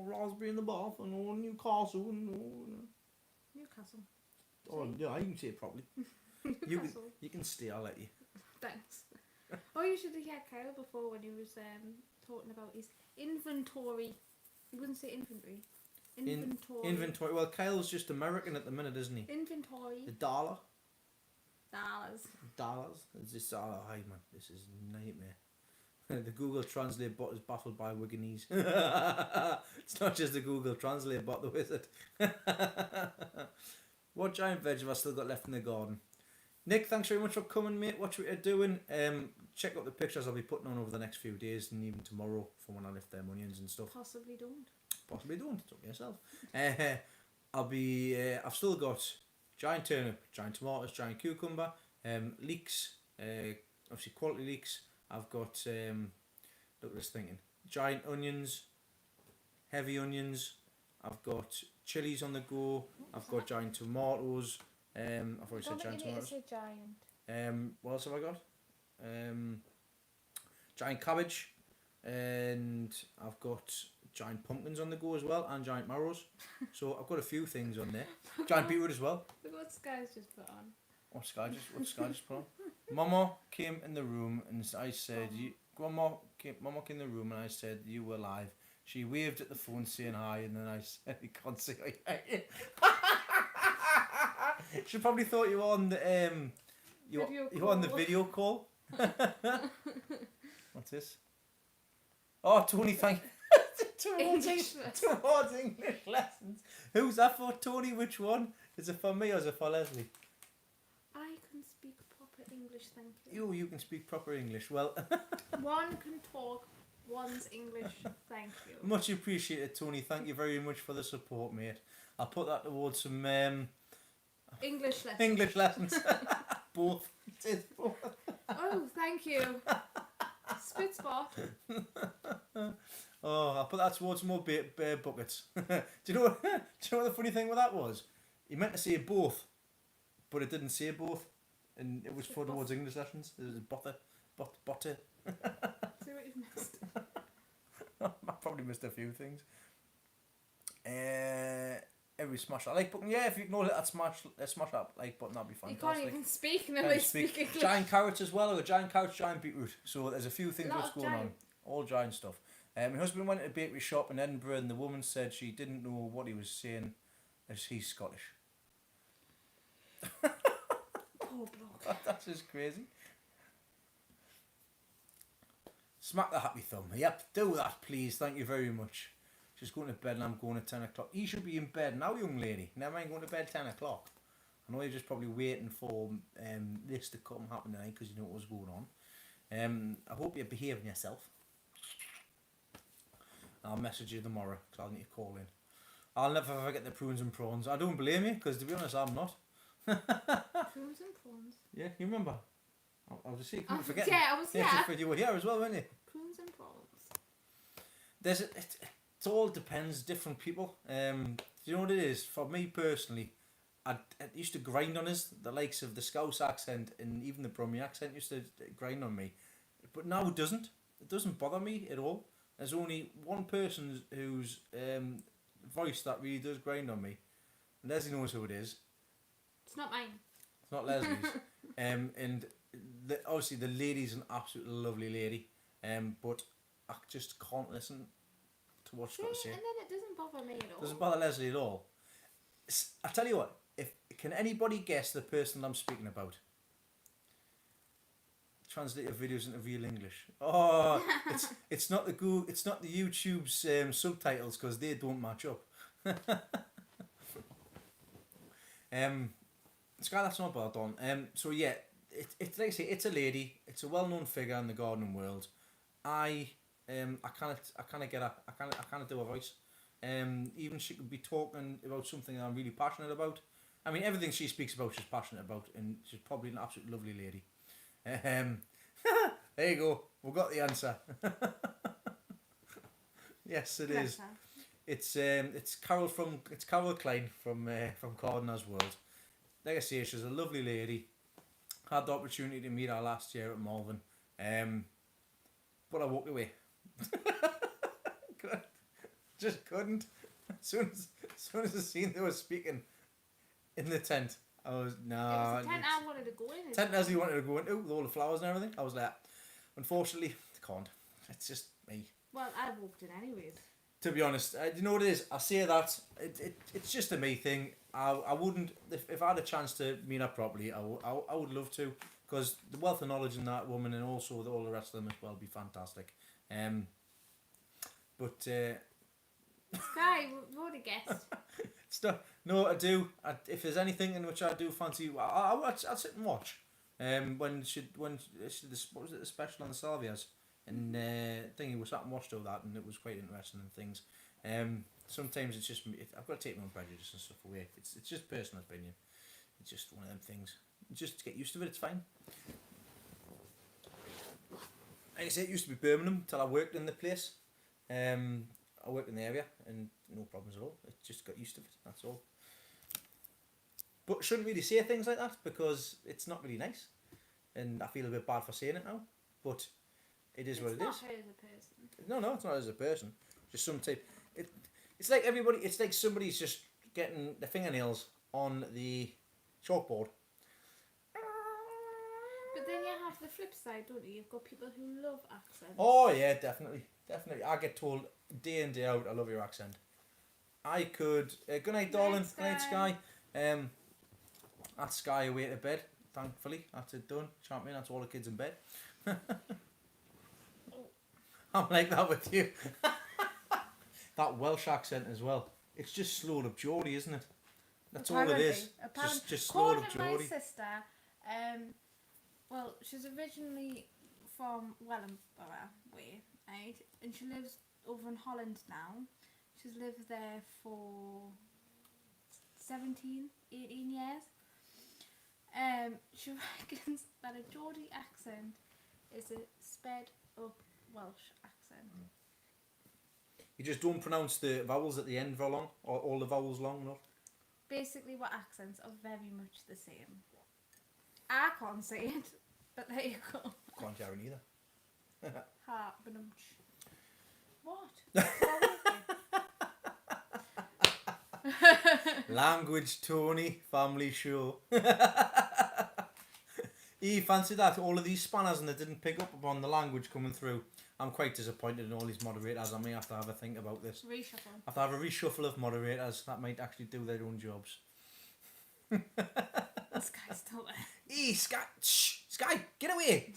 raspberry in the bath, and Newcastle and Newcastle. Oh yeah, you can say it properly. Newcastle. You can stay. I'll let you. Thanks. Oh, you should have heard Kyle before when he was talking about his inventory. He wouldn't say inventory. Inventory. Inventory. Well, Kyle's just American at the minute, isn't he? Inventory. The dollar. Dollars. It's just hi man, this is a nightmare. The Google Translate bot is baffled by Wiganese. It's not just the Google Translate bot though, is it? What giant veg have I still got left in the garden? Nick, thanks very much for coming, mate. What you're doing. Check out the pictures I'll be putting on over the next few days and even tomorrow for when I lift them onions and stuff. Possibly don't. It's up to yourself. I've still got giant turnip, giant tomatoes, giant cucumber, leeks, obviously quality leeks. I've got, look at this thinking, giant onions, heavy onions. I've got chilies on the go. I've got giant tomatoes. I've already said giant tomatoes. Say giant. What else have I got? Giant cabbage, and I've got giant pumpkins on the go as well, and giant marrows. So I've got a few things on there. Giant beetroot as well. Look what Sky's just put on. What Sky just put on? Mama came in the room and I said, Mama came in the room and I said you were live. She waved at the phone saying hi, and then I said, "You can't see." She probably thought you were on the you were on the video call. What's this? Oh, Tony, thank towards English lessons. Who's that for, Tony? Which one? Is it for me or is it for Leslie? I can speak proper English, thank you. You can speak proper English. Well, one can talk one's English, thank you. Much appreciated, Tony. Thank you very much for the support, mate. I'll put that towards some English lessons. English lessons. Both. It is both. Oh, thank you. Spit spot. Oh, I'll put that towards more buckets. Do you know what the funny thing with that was? He meant to say both, but it didn't say both, and it was for towards English lessons. It was botte. See what you've missed. I probably missed a few things. Every smash that like button. Yeah, if you can all hit that smash that like button, that'd be fantastic. You can't even speak now. They speak English. Giant carrots as well, or giant carrots, giant beetroot. So there's a few things that's going on. All giant stuff. My husband went to a bakery shop in Edinburgh, and the woman said she didn't know what he was saying, as he's Scottish. Poor bloke. That's just crazy. Smack the happy thumb. Yep, do that, please. Thank you very much. She's going to bed and I'm going at 10 o'clock. You should be in bed now, young lady. Never mind going to bed 10 o'clock. I know you're just probably waiting for this to come happen tonight because you know what was going on. I hope you're behaving yourself. I'll message you tomorrow because I'll need to call in. I'll never forget the prunes and prawns. I don't blame you because to be honest, I'm not. Prunes and prawns. Yeah, you remember? I was just saying, couldn't forget. Yeah, I was here. Yeah, you were here as well, weren't you? Prunes and prawns. It all depends. Different people. Do you know what it is? For me personally, I used to grind on us. The likes of the Scouse accent and even the Brummie accent used to grind on me, but now it doesn't. It doesn't bother me at all. There's only one person whose voice that really does grind on me, and Leslie knows who it is. It's not mine. It's not Leslie's. And obviously the lady's an absolutely lovely lady. But I just can't listen to what she's got to say. And then it doesn't bother me at all. Doesn't bother Leslie at all. I tell you what, can anybody guess the person I'm speaking about? Translate your videos into real English. Oh, it's not the YouTube's subtitles because they don't match up. Sky, that's not bad on. So yeah, it's like I say, it's a lady. It's a well-known figure in the gardening world. I kind of do a voice. Even she could be talking about something that I'm really passionate about. I mean, everything she speaks about, she's passionate about, and she's probably an absolutely lovely lady. There you go. We've got the answer. Yes, it is. It's Carol Klein from Gardener's World. Like I say, she's a lovely lady. Had the opportunity to meet her last year at Malvern, but I walked away. Just couldn't. As soon as I seen they were speaking in the tent, I was nah. It was the tent I wanted to go in. Tent Leslie wanted to go into with all the flowers and everything. I was like, unfortunately, I can't. It's just me. Well, I walked in anyways. To be honest, you know what it is? I say that it's just a me thing. I wouldn't if I had a chance to meet her properly. I would love to, because the wealth of knowledge in that woman and also all the rest of them as well would be fantastic. But Sky, what a guest. No, I do. If there's anything in which I do fancy, I'll sit and watch. When she did what was it, the special on the salvias, and thingy, we sat and watched all that, and it was quite interesting and things. Sometimes it's just I've got to take my own prejudice and stuff away. It's just personal opinion. It's just one of them things. Just get used to it. It's fine. Like I say, it used to be Birmingham till I worked in the place. I worked in the area and no problems at all. I just got used to it. That's all. But shouldn't really say things like that because it's not really nice, and I feel a bit bad for saying it now. But it is what it is. It's not her as a person. No, it's not as a person. Just some type. It's like everybody. It's like somebody's just getting their fingernails on the chalkboard. But then you have the flip side, don't you? You've got people who love accents. Oh yeah, definitely. I get told day in day out, I love your accent. I could. Good night, darling. Good night, Sky. That's Sky away to bed. Thankfully, that's it done. Champion. That's all the kids in bed. I'm like that with you. That Welsh accent as well. It's just slowed up Geordie, isn't it? That's all it is. Just slowed up Geordie. My sister, well, she's originally from Wellingborough way, right? And she lives over in Holland now. She's lived there for 17, 18 years. She reckons that a Geordie accent is a sped up Welsh accent. You just don't pronounce the vowels at the end for long, or all the vowels long enough. Basically, what accents are very much the same. I can't say it, but there you go. Can't Sharon either. Ha, what? Language, Tony, family show. You fancy that? All of these spanners and they didn't pick up upon the language coming through. I'm quite disappointed in all these moderators. I may have to have a think about this. Reshuffle. I have to have a reshuffle of moderators that might actually do their own jobs. This guy's still there. Sky! Shh! Sky! Get away!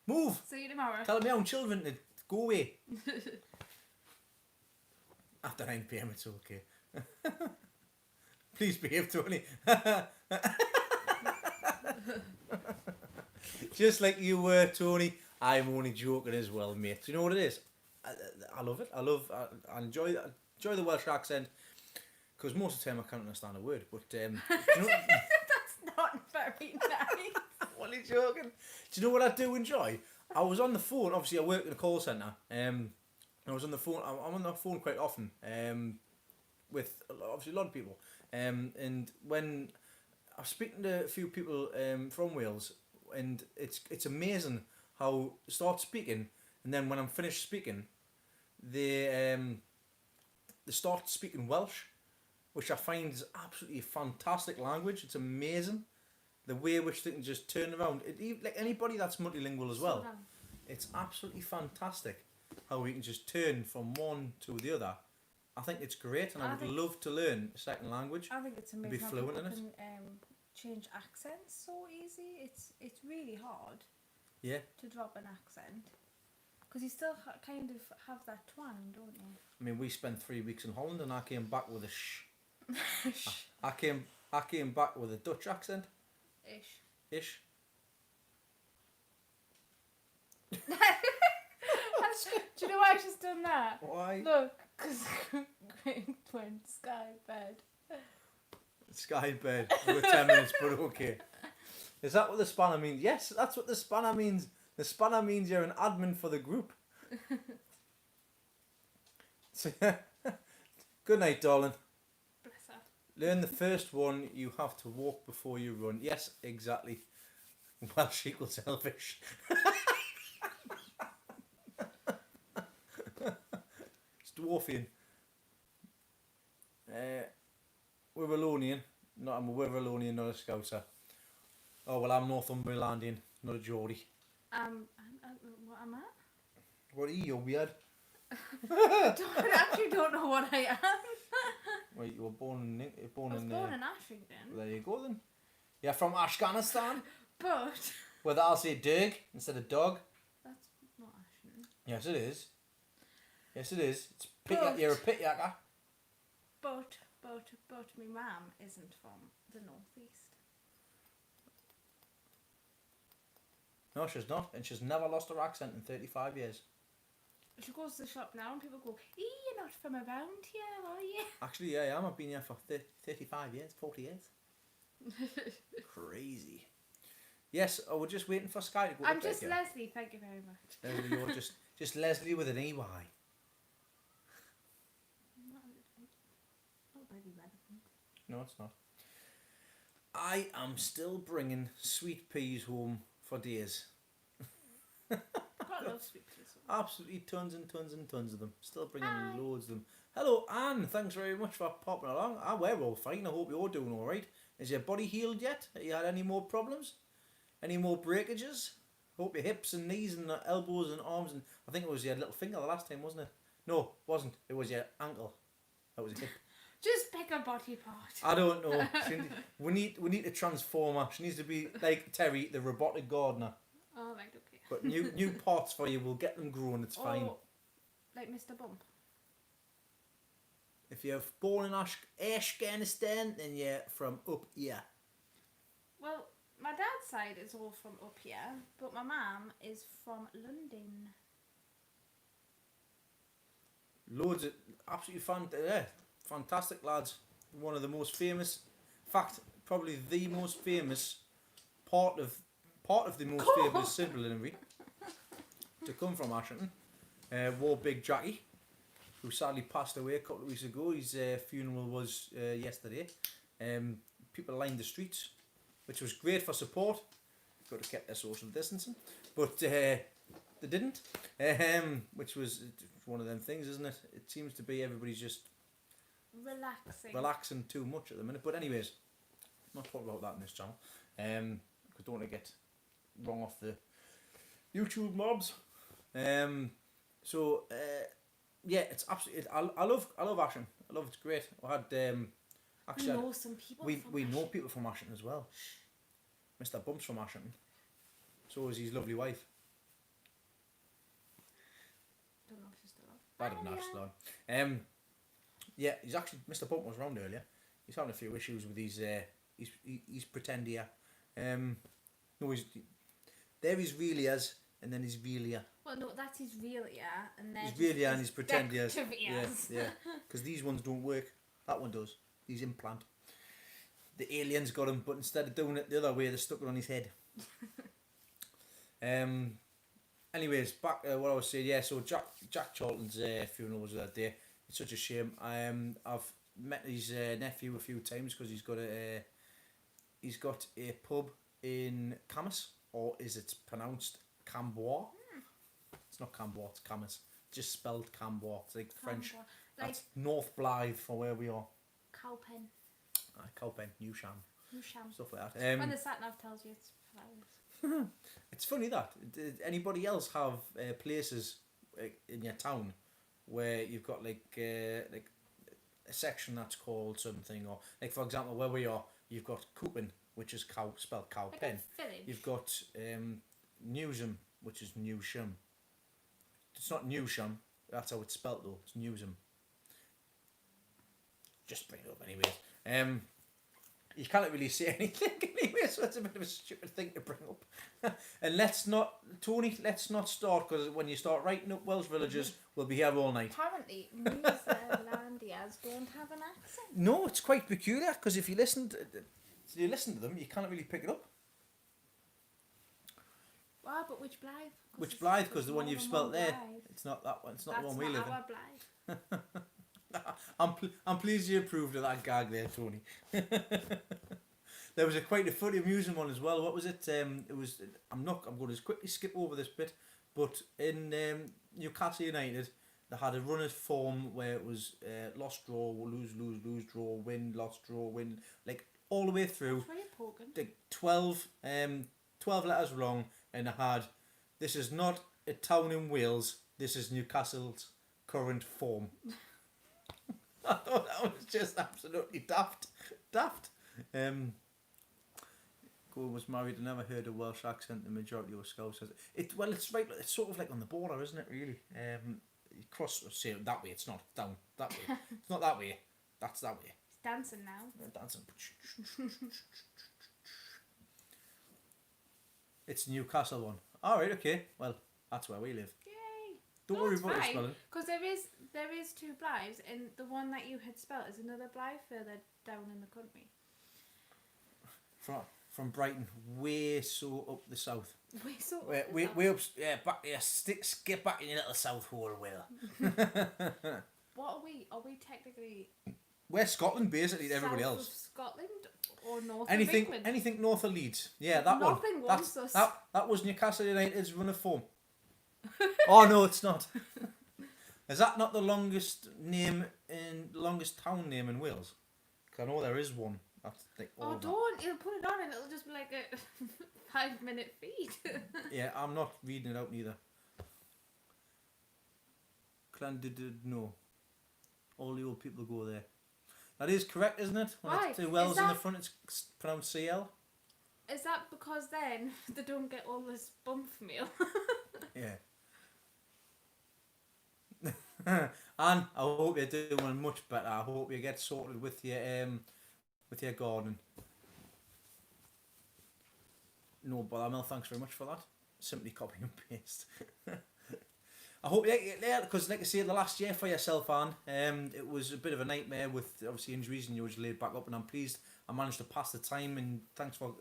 Move! See you tomorrow. Tell my own children to go away. After 9 PM, it's okay. Please behave, Tony. Just like you were, Tony. I'm only joking as well, mate. Do you know what it is? I love it. I enjoy the Welsh accent because most of the time I can't understand a word. But you know, that's not very nice. I'm only joking. Do you know what I do enjoy? I was on the phone. Obviously, I work in a call centre. I was on the phone. I'm on the phone quite often. With obviously a lot of people. And when I was speaking to a few people from Wales, and it's amazing how I start speaking, and then when I'm finished speaking, they start speaking Welsh, which I find is absolutely a fantastic language. It's amazing the way in which they can just turn around. Like anybody that's multilingual as well, it's absolutely fantastic how we can just turn from one to the other. I think it's great, and I would love to learn a second language. I think it's amazing. Be fluent in it. Can change accents so easy. It's really hard. Yeah. To drop an accent, because you still kind of have that twang, don't you? I mean, we spent 3 weeks in Holland, and I came back with a shh. I came back with a Dutch accent. Ish. Do you know why I've just done that? Why? Look, because Greg went sky bed. Sky bed. We're 10 minutes, but okay. Is that what the spanner means? Yes, that's what the spanner means. The spanner means you're an admin for the group. So, good night, darling. Bless her. Learn the first one. You have to walk before you run. Yes, exactly. Welsh equals selfish. It's Dwarfian. We're Wallonian. I'm a Wallonian, not a Scouser. Oh, well, I'm Northumberlandian, not a Geordie. What am I? What are you, weird? I actually don't know what I am. Wait, you were born in... I was born in Ashington. There you go, then. You're from Afghanistan? But... Where I'll say Derg instead of dog. That's not Ashington. Yes, it is. Yes, it is. You're a pit yakker. But my mum isn't from the northeast. No, she's not. And she's never lost her accent in 35 years. She goes to the shop now and people go, you're not from around here, are you? Actually, yeah, I am. I've been here for 35 years, 40 years. Crazy. Yes, I was just waiting for Sky to go I'm to bed. just Leslie, thank you very much. Leslie, you're just Leslie with an EY. Not very relevant. No, it's not. I am still bringing sweet peas home for days. Got love sweet potatoes. Absolutely tons and tons and tons of them. Still bringing loads of them. Hello, Anne. Thanks very much for popping along. We're all fine. I hope you're doing all right. Is your body healed yet? Have you had any more problems? Any more breakages? Hope your hips and knees and elbows and arms and I think it was your little finger the last time, wasn't it? No, it wasn't. It was your ankle. That was a hip. Just pick a body part. I don't know. We need to transform her. She needs to be like Terry, the robotic gardener. Oh, right, okay. But new parts for you. We'll get them grown. It's fine. Like Mr. Bump. If you're born in Afghanistan, then you're from up here. Well, my dad's side is all from up here, but my mum is from London. Loads of absolutely fantastic lads. One of the most famous, in fact, probably the most famous part of the most famous sibling to come from Ashington. War Big Jackie, who sadly passed away a couple of weeks ago. His funeral was yesterday. People lined the streets, which was great for support. Got to keep their social distancing, but they didn't. Which was one of them things, isn't it? It seems to be everybody's just relaxing too much at the minute. But anyways, not talking about that in this channel. Because don't want to get wrong off the YouTube mobs. Yeah, it's absolutely. I love Ashton. I love it's great. I had actually we know some people. We know people from Ashton as well. Mr. Bumps from Ashton. So is his lovely wife. Don't know if she's still on. I don't know if she's still on. Yeah, he's actually Mr. Bump was around earlier. He's having a few issues with his pretend here. No, there he's really is, and then he's real here. Well, no, that's his real ear, and then he's real ear and he's pretend ears. Ears. Yeah, because these ones don't work. That one does. These implant. The aliens got him, but instead of doing it the other way, they stuck it on his head. Anyways, back what I was saying. Yeah, so Jack Charlton's funeral was that day. It's such a shame. I've met his nephew a few times because he's got a pub in Camas, or is it pronounced Cambois? It's not Cambois, it's Camas. Just spelled Cambois. It's like French. Like that's North Blythe from where we are. Cowpen. Cowpen, Newsham. Stuff like that. When the sat nav tells you it's flowers. It's funny that. Did anybody else have places in your town where you've got like a section that's called something, or like for example where we are, you've got Coopin, which is spelled Cowpen. Like you've got Newsham, which is Newsham. It's not Newsham. That's how it's spelled though. It's Newsham. Just bring it up anyways. You can't really say anything anyway, so it's a bit of a stupid thing to bring up. And let's not start, because when you start writing up Welsh villages, we'll be here all night. Apparently, Newzealandians don't have an accent. No, it's quite peculiar, because if you listen to them, you can't really pick it up. Well, but which Blythe? Which Blythe? Because the one you've spelt there, it's not that one. It's not the one we live in. That's not our Blythe. I'm pleased you approved of that gag there, Tony. There was quite a funny, amusing one as well. What was it? It was. I'm going to quickly skip over this bit, but in Newcastle United, they had a runner's form where it was lost, draw, lose, draw, win, lost, draw, win, like all the way through. Like 12 letters long, and they had, this is not a town in Wales. This is Newcastle's current form. I thought that was just absolutely daft. Go was married and never heard a Welsh accent. The majority of Scouse has it. Well, it's right. It's sort of like on the border, isn't it? Really. Say it that way. It's not down that way. It's not that way. That's that way. It's dancing now. Dancing. It's Newcastle one. All right. Okay. Well, that's where we live. Yay! Don't worry about the spelling. Because there is two Blythes, and the one that you had spelled is another Blythe further down in the country. From Brighton, way so up the south. Way up, yeah, back, yeah, skip back in your little south hole, Will. What are we? Are we technically? We're Scotland, basically, to everybody else. South of Scotland or north anything, of England? Anything north of Leeds. Yeah, that Nothing one. That was Newcastle United's run of form. Oh no, it's not. Is that not the longest town name in Wales? 'Cause I know there is one. That's like Oh, don't! You'll put it on and it'll just be like a 5-minute feed. Yeah, I'm not reading it out neither. No. All the old people go there. That is correct, isn't it? When Why? it's two Wells Is in the that- front, it's pronounced CL. Is that because then they don't get all this bump mail? Yeah. And I hope you're doing much better. I hope you get sorted with your garden. No bother, Mel. Thanks very much for that. Simply copy and paste. I hope because like I say, the last year for yourself, Anne, it was a bit of a nightmare with obviously injuries, and you was laid back up. And I'm pleased I managed to pass the time. And thanks for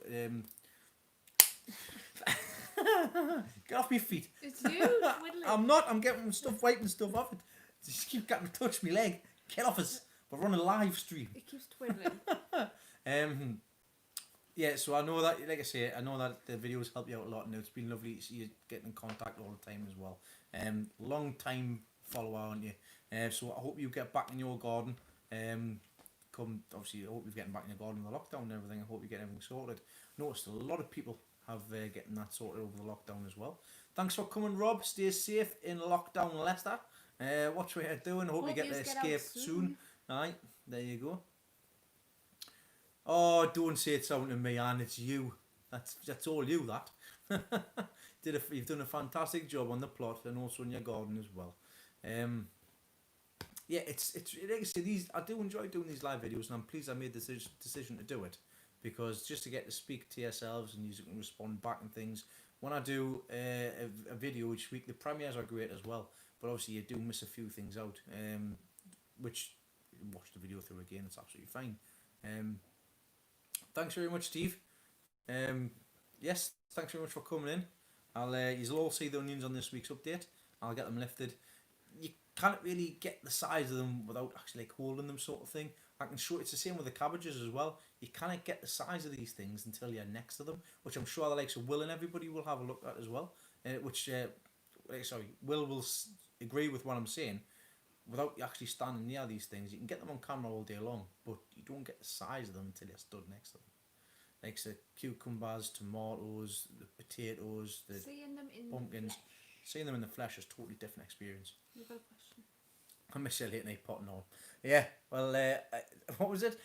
get off my feet. It's you twiddling. I'm not. I'm getting stuff, wiping stuff off it. Just keep getting to touch my leg. Get off us. We're on a live stream. It keeps twiddling. Yeah, so I know that, like I say, I know that the videos help you out a lot, and it's been lovely to see you getting in contact all the time as well. Long time follower, aren't you? So I hope you get back in your garden. Obviously, I hope you're getting back in your garden with the lockdown and everything. I hope you get everything sorted. Noticed a lot of people have getting that sorted over the lockdown as well. Thanks for coming, Rob. Stay safe in lockdown, Leicester. Watch what you're doing. Hope you get to escape soon. Aye, there you go. Oh, don't say it's out to me, Anne. It's you. That's all you. That you've done a fantastic job on the plot and also in your garden as well. Yeah, it's like I say, I do enjoy doing these live videos, and I'm pleased I made the decision to do it, because just to get to speak to yourselves and you can respond back and things. When I do a video each week, the premieres are great as well, but obviously you do miss a few things out, which watch the video through again. It's absolutely fine. Thanks very much, Steve. Yes, thanks very much for coming in. You'll all see the onions on this week's update. I'll get them lifted. You can't really get the size of them without actually like holding them, sort of thing. I can show it's the same with the cabbages as well. You can't get the size of these things until you're next to them, which I'm sure the likes of Will and everybody will have a look at as well. Will agree with what I'm saying. Without actually standing near these things, you can get them on camera all day long, but you don't get the size of them until you're stood next to them. Like the cucumbers, tomatoes, the potatoes, the pumpkins. Seeing them in the flesh is a totally different experience. You've got a question. I miss your late night potting on. Yeah, well, what was it?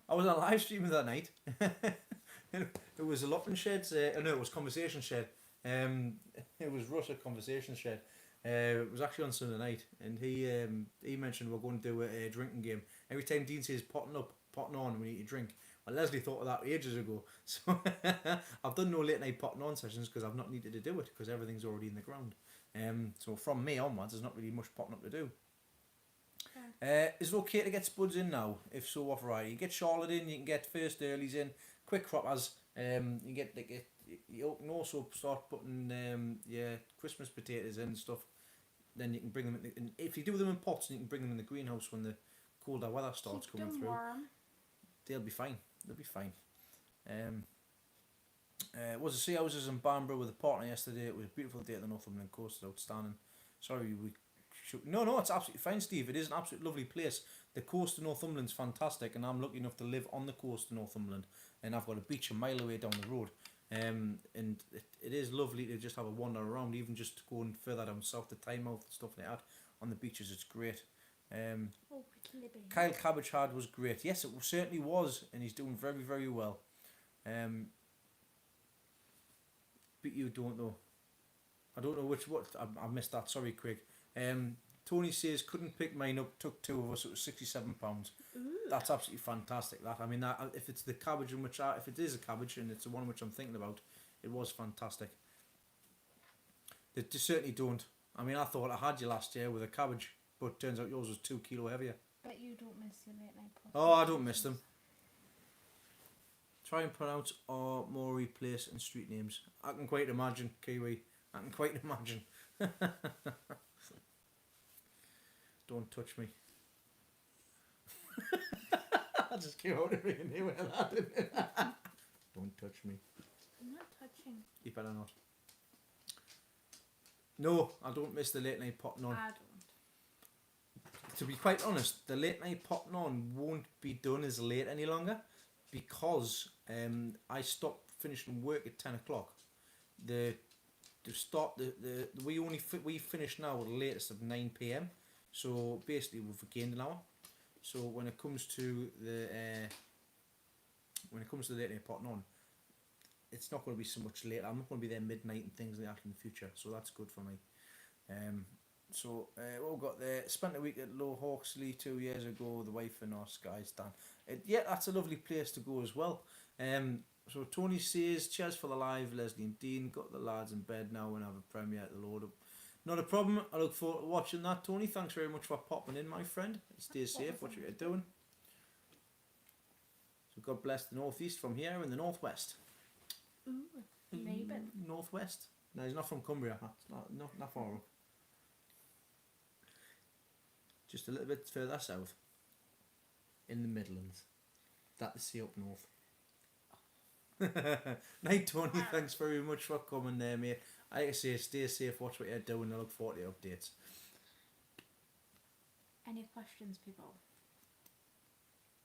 I was on a live stream that night. It was a Locking Shed. No, it was Conversation Shed. It was Russ at Conversation Shed. It was actually on Sunday night, and he mentioned we're going to do a drinking game. Every time Dean says potting on, we need to drink. Well, Leslie thought of that ages ago. So I've done no late night potting on sessions because I've not needed to do it because everything's already in the ground. So from me onwards, there's not really much potting up to do. Is it okay to get spuds in now? If so, what variety? You get Charlotte in, you can get first earlies in, quick croppers. You get you can also start putting your Christmas potatoes in and stuff. Then you can bring them in. If you do them in pots, you can bring them in the greenhouse when the colder weather starts coming through. Warm. They'll be fine. They'll be fine. Was the sea houses in Bamborough with a partner yesterday. It was a beautiful day at the Northumberland coast. Outstanding. Sorry, no, it's absolutely fine, Steve. It is an absolutely lovely place. The coast of Northumberland's fantastic, and I'm lucky enough to live on the coast of Northumberland, and I've got a beach a mile away down the road. And it is lovely to just have a wander around, even just going further down south to Tynemouth and stuff like that. On the beaches, it's great. Kyle Cabbage was great. Yes, it certainly was, and he's doing very, very well. But you don't know. I don't know I missed that. Sorry, Craig. Tony says couldn't pick mine up. Took two of us. It was £67. That's absolutely fantastic. That, I mean, that if it's the cabbage in which if it is a cabbage and it's the one which I'm thinking about, it was fantastic. They certainly don't. I mean, I thought I had you last year with a cabbage, but turns out yours was 2 kilo heavier. Bet you don't miss your late night pot. Oh, I don't miss them. Try and pronounce our Maury place and street names. I can quite imagine, Kiwi. I can quite imagine. Don't touch me. I just came out of me and knew that, didn't it? Don't touch me. I'm not touching. You better not. No, I don't miss the late night potting on. I don't. To be quite honest, the late night potting on won't be done as late any longer because I stopped finishing work at 10 o'clock. We finish now at the latest of 9 p.m. So basically we've gained an hour. So when it comes to the late night potting on, it's not going to be so much later. I'm not going to be there midnight and things like that in the future, so that's good for me. We've got there. Spent a week at Low Hawksley 2 years ago. The wife and our Sky's done. Yeah, that's a lovely place to go as well. So Tony says, cheers for the live, Leslie and Dean. Got the lads in bed now and have a premiere at the load up. Not a problem. I look forward to watching that, Tony. Thanks very much for popping in, my friend. Stay safe. What you're doing. So God bless the northeast from here in the northwest. Ooh, maybe. Northwest. No, he's not from Cumbria. It's not far up. Just a little bit further south. In the Midlands. That is sea up north. Night, Tony. Thanks very much for coming there, mate. Like I say, stay safe, watch what you're doing. I look forward to your updates. Any questions, people?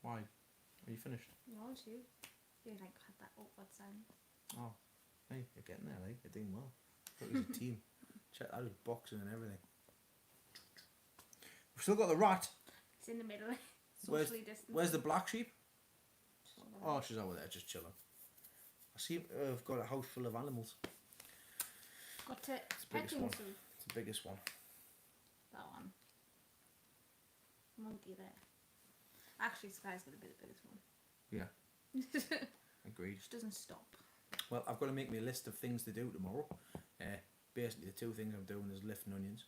Why? Are you finished? No, too. You like had that awkward sound. Oh, hey, you're getting there, like you're doing well. Look, it was a team. Check that was boxing and everything. We've still got the rat. It's in the middle. Where's Socially the black sheep? Oh, she's over there just chilling. I see I've got a house full of animals. Got it. It's the biggest Petting one. zoo. It's the biggest one. That one. Monkey there. Actually, Sky's got to be the biggest one. Yeah. Agreed. Just doesn't stop. Well, I've got to make me a list of things to do tomorrow. Basically, the two things I'm doing is lifting onions.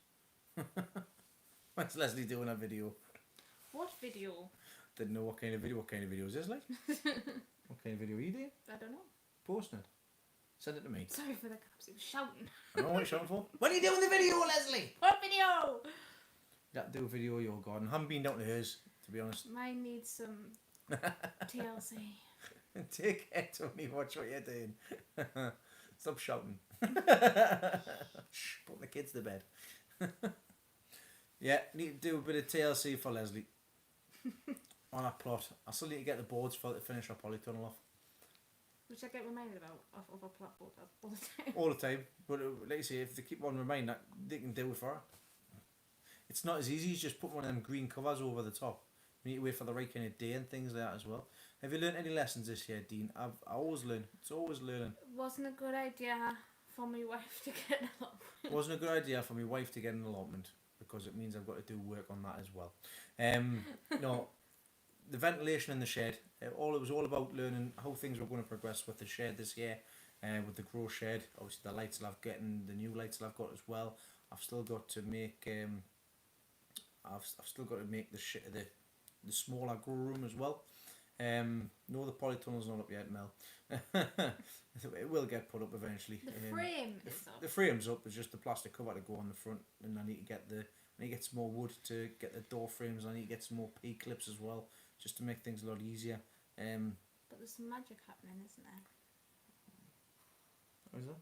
What's Leslie doing a video? What video? Didn't know what kind of video. What kind of video is this like? What kind of video are you doing? I don't know. Posting it. Send it to me. Sorry for the caps. It was shouting. I know what you're shouting for. When are you doing the video, Leslie? What video? You got to do a video of your garden. I haven't been down to hers, to be honest. Mine needs some TLC. Take it to me, watch what you're doing. Stop shouting. Shh, put the kids to bed. Yeah, need to do a bit of TLC for Leslie. On that plot. I still need to get the boards for it to finish our polytunnel off. Which I get reminded about of a plot board all the time. All the time. But like you say, if they keep on reminding that, they can do it for her. It's not as easy as just putting one of them green covers over the top. You need to wait for the right kind of day and things like that as well. Have you learnt any lessons this year, Dean? I always learn. It's always learning. Wasn't a good idea for my wife to get an allotment. Wasn't a good idea for my wife to get an allotment because it means I've got to do work on that as well. No, the ventilation in the shed. It was all about learning how things were going to progress with the shed this year, with the grow shed. Obviously, the lights that I've getting, the new lights that I've got as well. I've still got to make. I've still got to make the smaller grow room as well. No, the polytunnel's not up yet, Mel. It will get put up eventually. The frame is up. The frame's up. There's just the plastic cover to go on the front, and I need to get some more wood to get the door frames. I need to get some more P clips as well, just to make things a lot easier. But there's some magic happening, isn't there? What is that?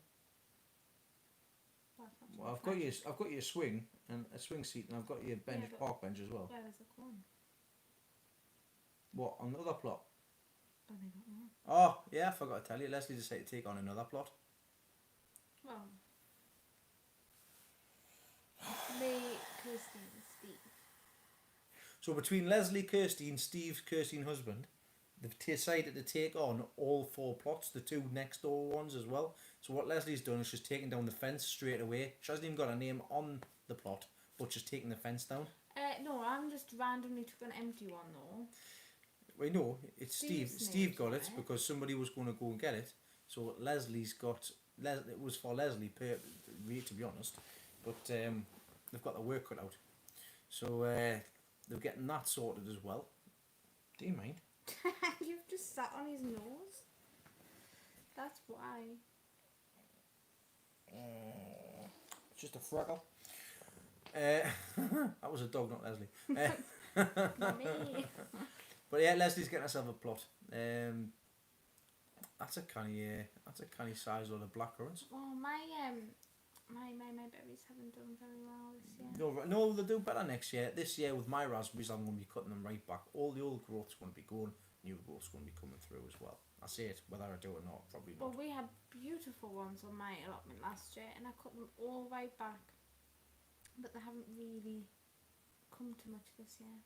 Well, that's not so Well, much I've got your swing and a swing seat, and I've got your bench, but- park bench as well. Where is the corn? What, on the other plot? Oh, they got more. Oh, yeah, I forgot to tell you. Leslie decided to take on another plot. Well, me, Kirsty, and Steve. So between Leslie, Kirsty, and Steve's Kirsty husband, they've decided to take on all 4 plots, the 2 next door ones as well. So what Leslie's done is she's taken down the fence straight away. She hasn't even got a name on the plot, but she's taking the fence down. No, I'm just randomly took an empty one though. Well, no, it's Steve. Steve's Steve name's got on it it. because somebody was going to go and get it. So Leslie's got. It was for Leslie, to be honest. But they've got the work cut out. So they're getting that sorted as well. Do you mind? You've just sat on his nose. That's why. It's just a freckle. That was a dog, not Leslie. Not me. But yeah, Leslie's getting herself a plot. That's a canny size load of blackcurrants. Well, my berries haven't done very well this year. No, they'll do better next year. This year with my raspberries, I'm going to be cutting them right back. All the old growth's going to be going, new growth's going to be coming through as well. I say it, whether I do it or not, probably not. Well, we had beautiful ones on my allotment last year, and I cut them all right back, but they haven't really come to much this year.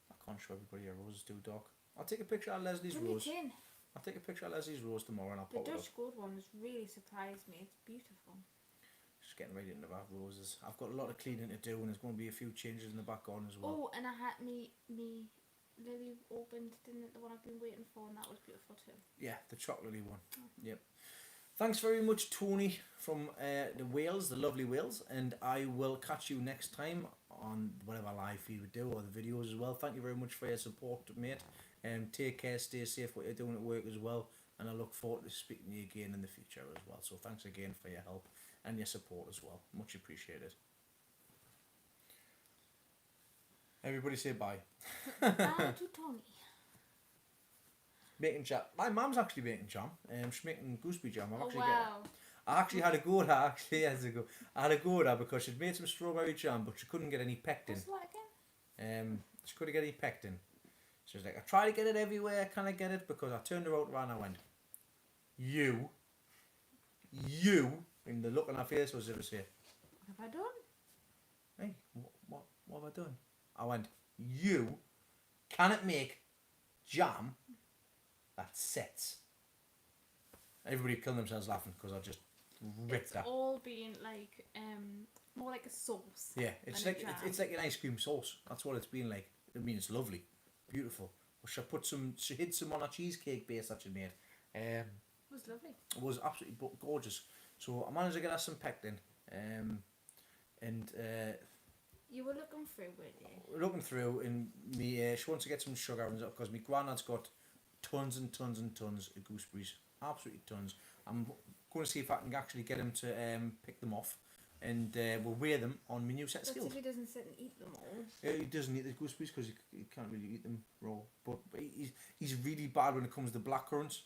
I can't show everybody a rose is too dark. I'll take a picture of Leslie's Bring rose. it in. I'll take a picture of Leslie's rose tomorrow and I'll The pop it up. Dutch gold one has really surprised me. It's beautiful. Just getting right into that roses. I've got a lot of cleaning to do and there's going to be a few changes in the back garden as well. Oh, and I had me lily opened, didn't it? The one I've been waiting for, and that was beautiful too. Yeah, the chocolatey one. Yep. Thanks very much, Tony, from the Wales, the lovely Wales, and I will catch you next time on whatever live feed we do or the videos as well. Thank you very much for your support, mate. Take care, stay safe, what you're doing at work as well, and I look forward to speaking to you again in the future as well. So thanks again for your help and your support as well. Much appreciated. Everybody say bye. Bye to Tony. Making jam. My mum's actually making jam. She's making gooseberry jam. I actually had a go at her actually years ago. I had a go at her because she'd made some strawberry jam, but she couldn't get any pectin. What's that again? She couldn't get any pectin. She was like, I try to get it everywhere. Can I get it? Because I turned her out around and I went, you, and the look on her face was ever say, What have I done? hey, what have I done? I went, you cannot make jam that sets. Everybody killed themselves laughing because I just ripped that. It's all been like more like a sauce. Yeah, it's like it's like an ice cream sauce. That's what it's been like. I mean, it's lovely, beautiful. Well, she hid some on a cheesecake base that she made. It was lovely. It was absolutely gorgeous. So I managed to get her some pectin. You were looking through, weren't you? Looking through, and me, she wants to get some sugar and because my granddad's got tons and tons and tons of gooseberries, absolutely tons. I'm going to see if I can actually get him to pick them off, and we'll weigh them on my new set of That's scales. if he doesn't sit and eat them all. He doesn't eat the gooseberries because he can't really eat them raw. But he's really bad when it comes to blackberries.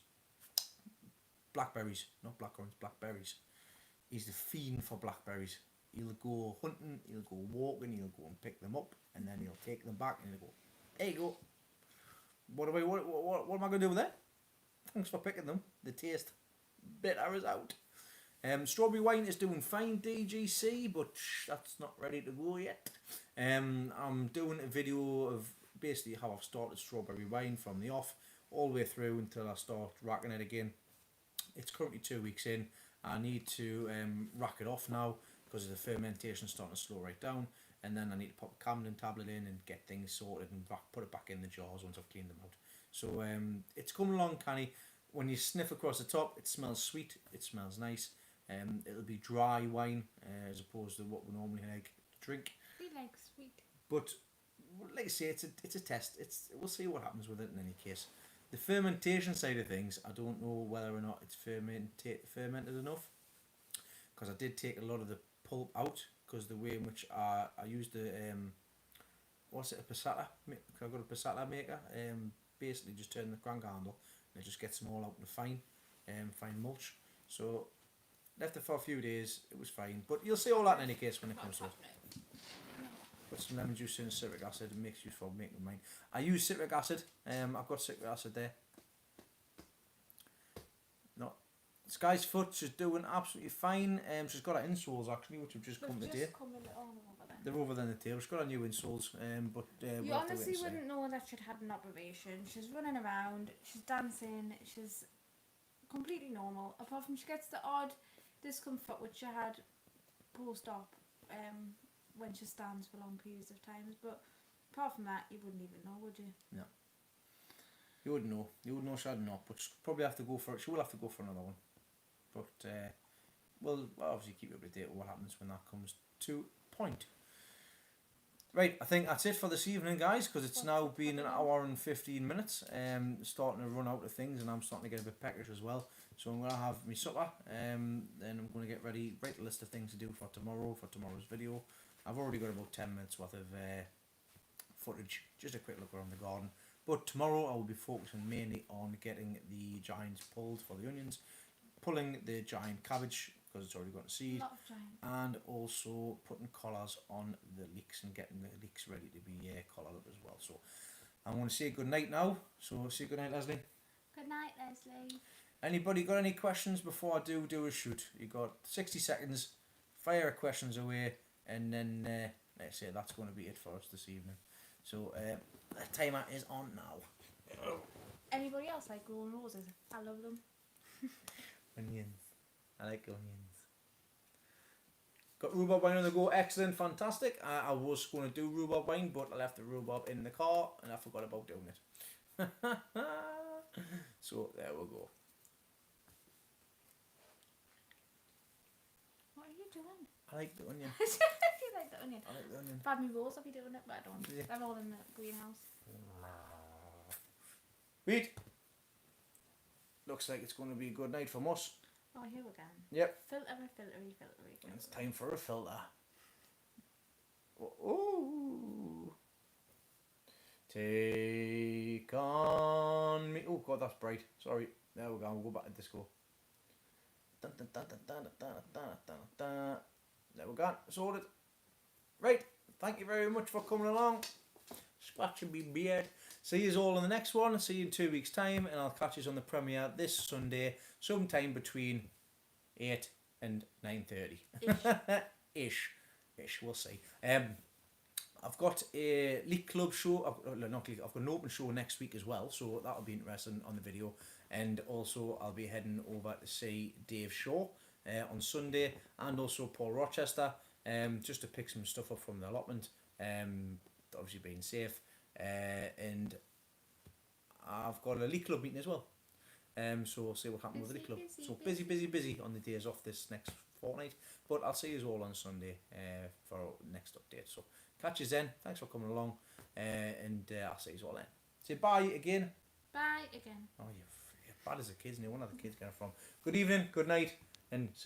Not blackcurrants, blackberries. He's the fiend for blackberries. He'll go hunting, he'll go walking, he'll go and pick them up, and then he'll take them back and he'll go, there you go. What am I going to do with that? Thanks for picking them. The taste bitter is out. Strawberry wine is doing fine, DGC, but that's not ready to go yet. I'm doing a video of basically how I've started strawberry wine from the off all the way through until I start racking it again. It's currently 2 weeks in. I need to rack it off now because the fermentation is starting to slow right down, and then I need to pop a Camden tablet in and get things sorted and put it back in the jars once I've cleaned them out. So it's coming along canny. When you sniff across the top, it smells sweet, it smells nice. It'll be dry wine as opposed to what we normally like to drink. We like sweet. But like I say, it's a test. We'll see what happens with it in any case. The fermentation side of things, I don't know whether or not it's fermented enough, because I did take a lot of the pulp out because the way in which I used the a passata. I've got a passata maker. Basically just turn the crank handle and it just gets them all out in the fine mulch. So left it for a few days. It was fine, but you'll see all that in any case when it comes to it. Put some lemon juice in, citric acid, and makes use for making mine. I use citric acid. I've got citric acid there. No, Sky's foot, she's doing absolutely fine. She's got her insoles actually, which have just come today. They're over there in the tail. She's got her new insoles, but you honestly wouldn't know that she'd had an operation. She's running around, she's dancing, she's completely normal. Apart from she gets the odd discomfort which she had post-op. When she stands for long periods of times, but apart from that, you wouldn't even know, would you? No. You wouldn't know. You would know she had not, but she'll probably have to go for it. She will have to go for another one. But we'll obviously keep you up to date with what happens when that comes to point. Right, I think that's it for this evening, guys, because it's now been an hour and 15 minutes. Starting to run out of things, and I'm starting to get a bit peckish as well. So I'm going to have my supper, then I'm going to get ready, write a list of things to do for tomorrow's video. I've already got about 10 minutes worth of footage, just a quick look around the garden. But tomorrow I will be focusing mainly on getting the giants pulled for the onions, pulling the giant cabbage because it's already gone to A seed, lot of giant. and also putting collars on the leeks and getting the leeks ready to be collared up as well. So I'm going to say good night now. So say good night, Leslie. Good night, Leslie. Anybody got any questions before I do a shoot? You got 60 seconds, fire questions away, and then let's say that's going to be it for us this evening. So the timer is on now. Anybody else like growing roses? I love them. Onions. I like onions. Got rhubarb wine on the go. Excellent, fantastic. I was going to do rhubarb wine, but I left the rhubarb in the car and I forgot about doing it. So there we go. What are you doing? I like the onion. You like the onion? I like the onion. Bad me rose, I'll be doing it, but I don't. Yeah. They're all in the greenhouse. Read. Looks like it's going to be a good night from us. Oh, here we go. Yep. Filtery. It's time for a filter. Oh. Take on me. Oh God, that's bright. Sorry. There we go. We'll go back to disco. Dun, dun, dun, dun, dun, dun, dun, dun, dun. There we go. Sorted. Right. Thank you very much for coming along. Scratching me beard. See you all in the next one. See you in 2 weeks' time, and I'll catch you on the premiere this Sunday, sometime between 8 and 9:30. Ish. We'll see. I've got a League Club show. I've got an open show next week as well, so that'll be interesting on the video. And also, I'll be heading over to see Dave Shaw on Sunday, and also Paul Rochester, just to pick some stuff up from the allotment. Obviously being safe. And I've got a League Club meeting as well. So we'll see what happens with the League Club. So busy on the days off this next fortnight. But I'll see you all on Sunday for our next update. So catch you then. Thanks for coming along. And I'll see you all then. Say bye again. Bye again. Oh, you're bad as a kid, and one of the kids getting from. Good evening, good night, and see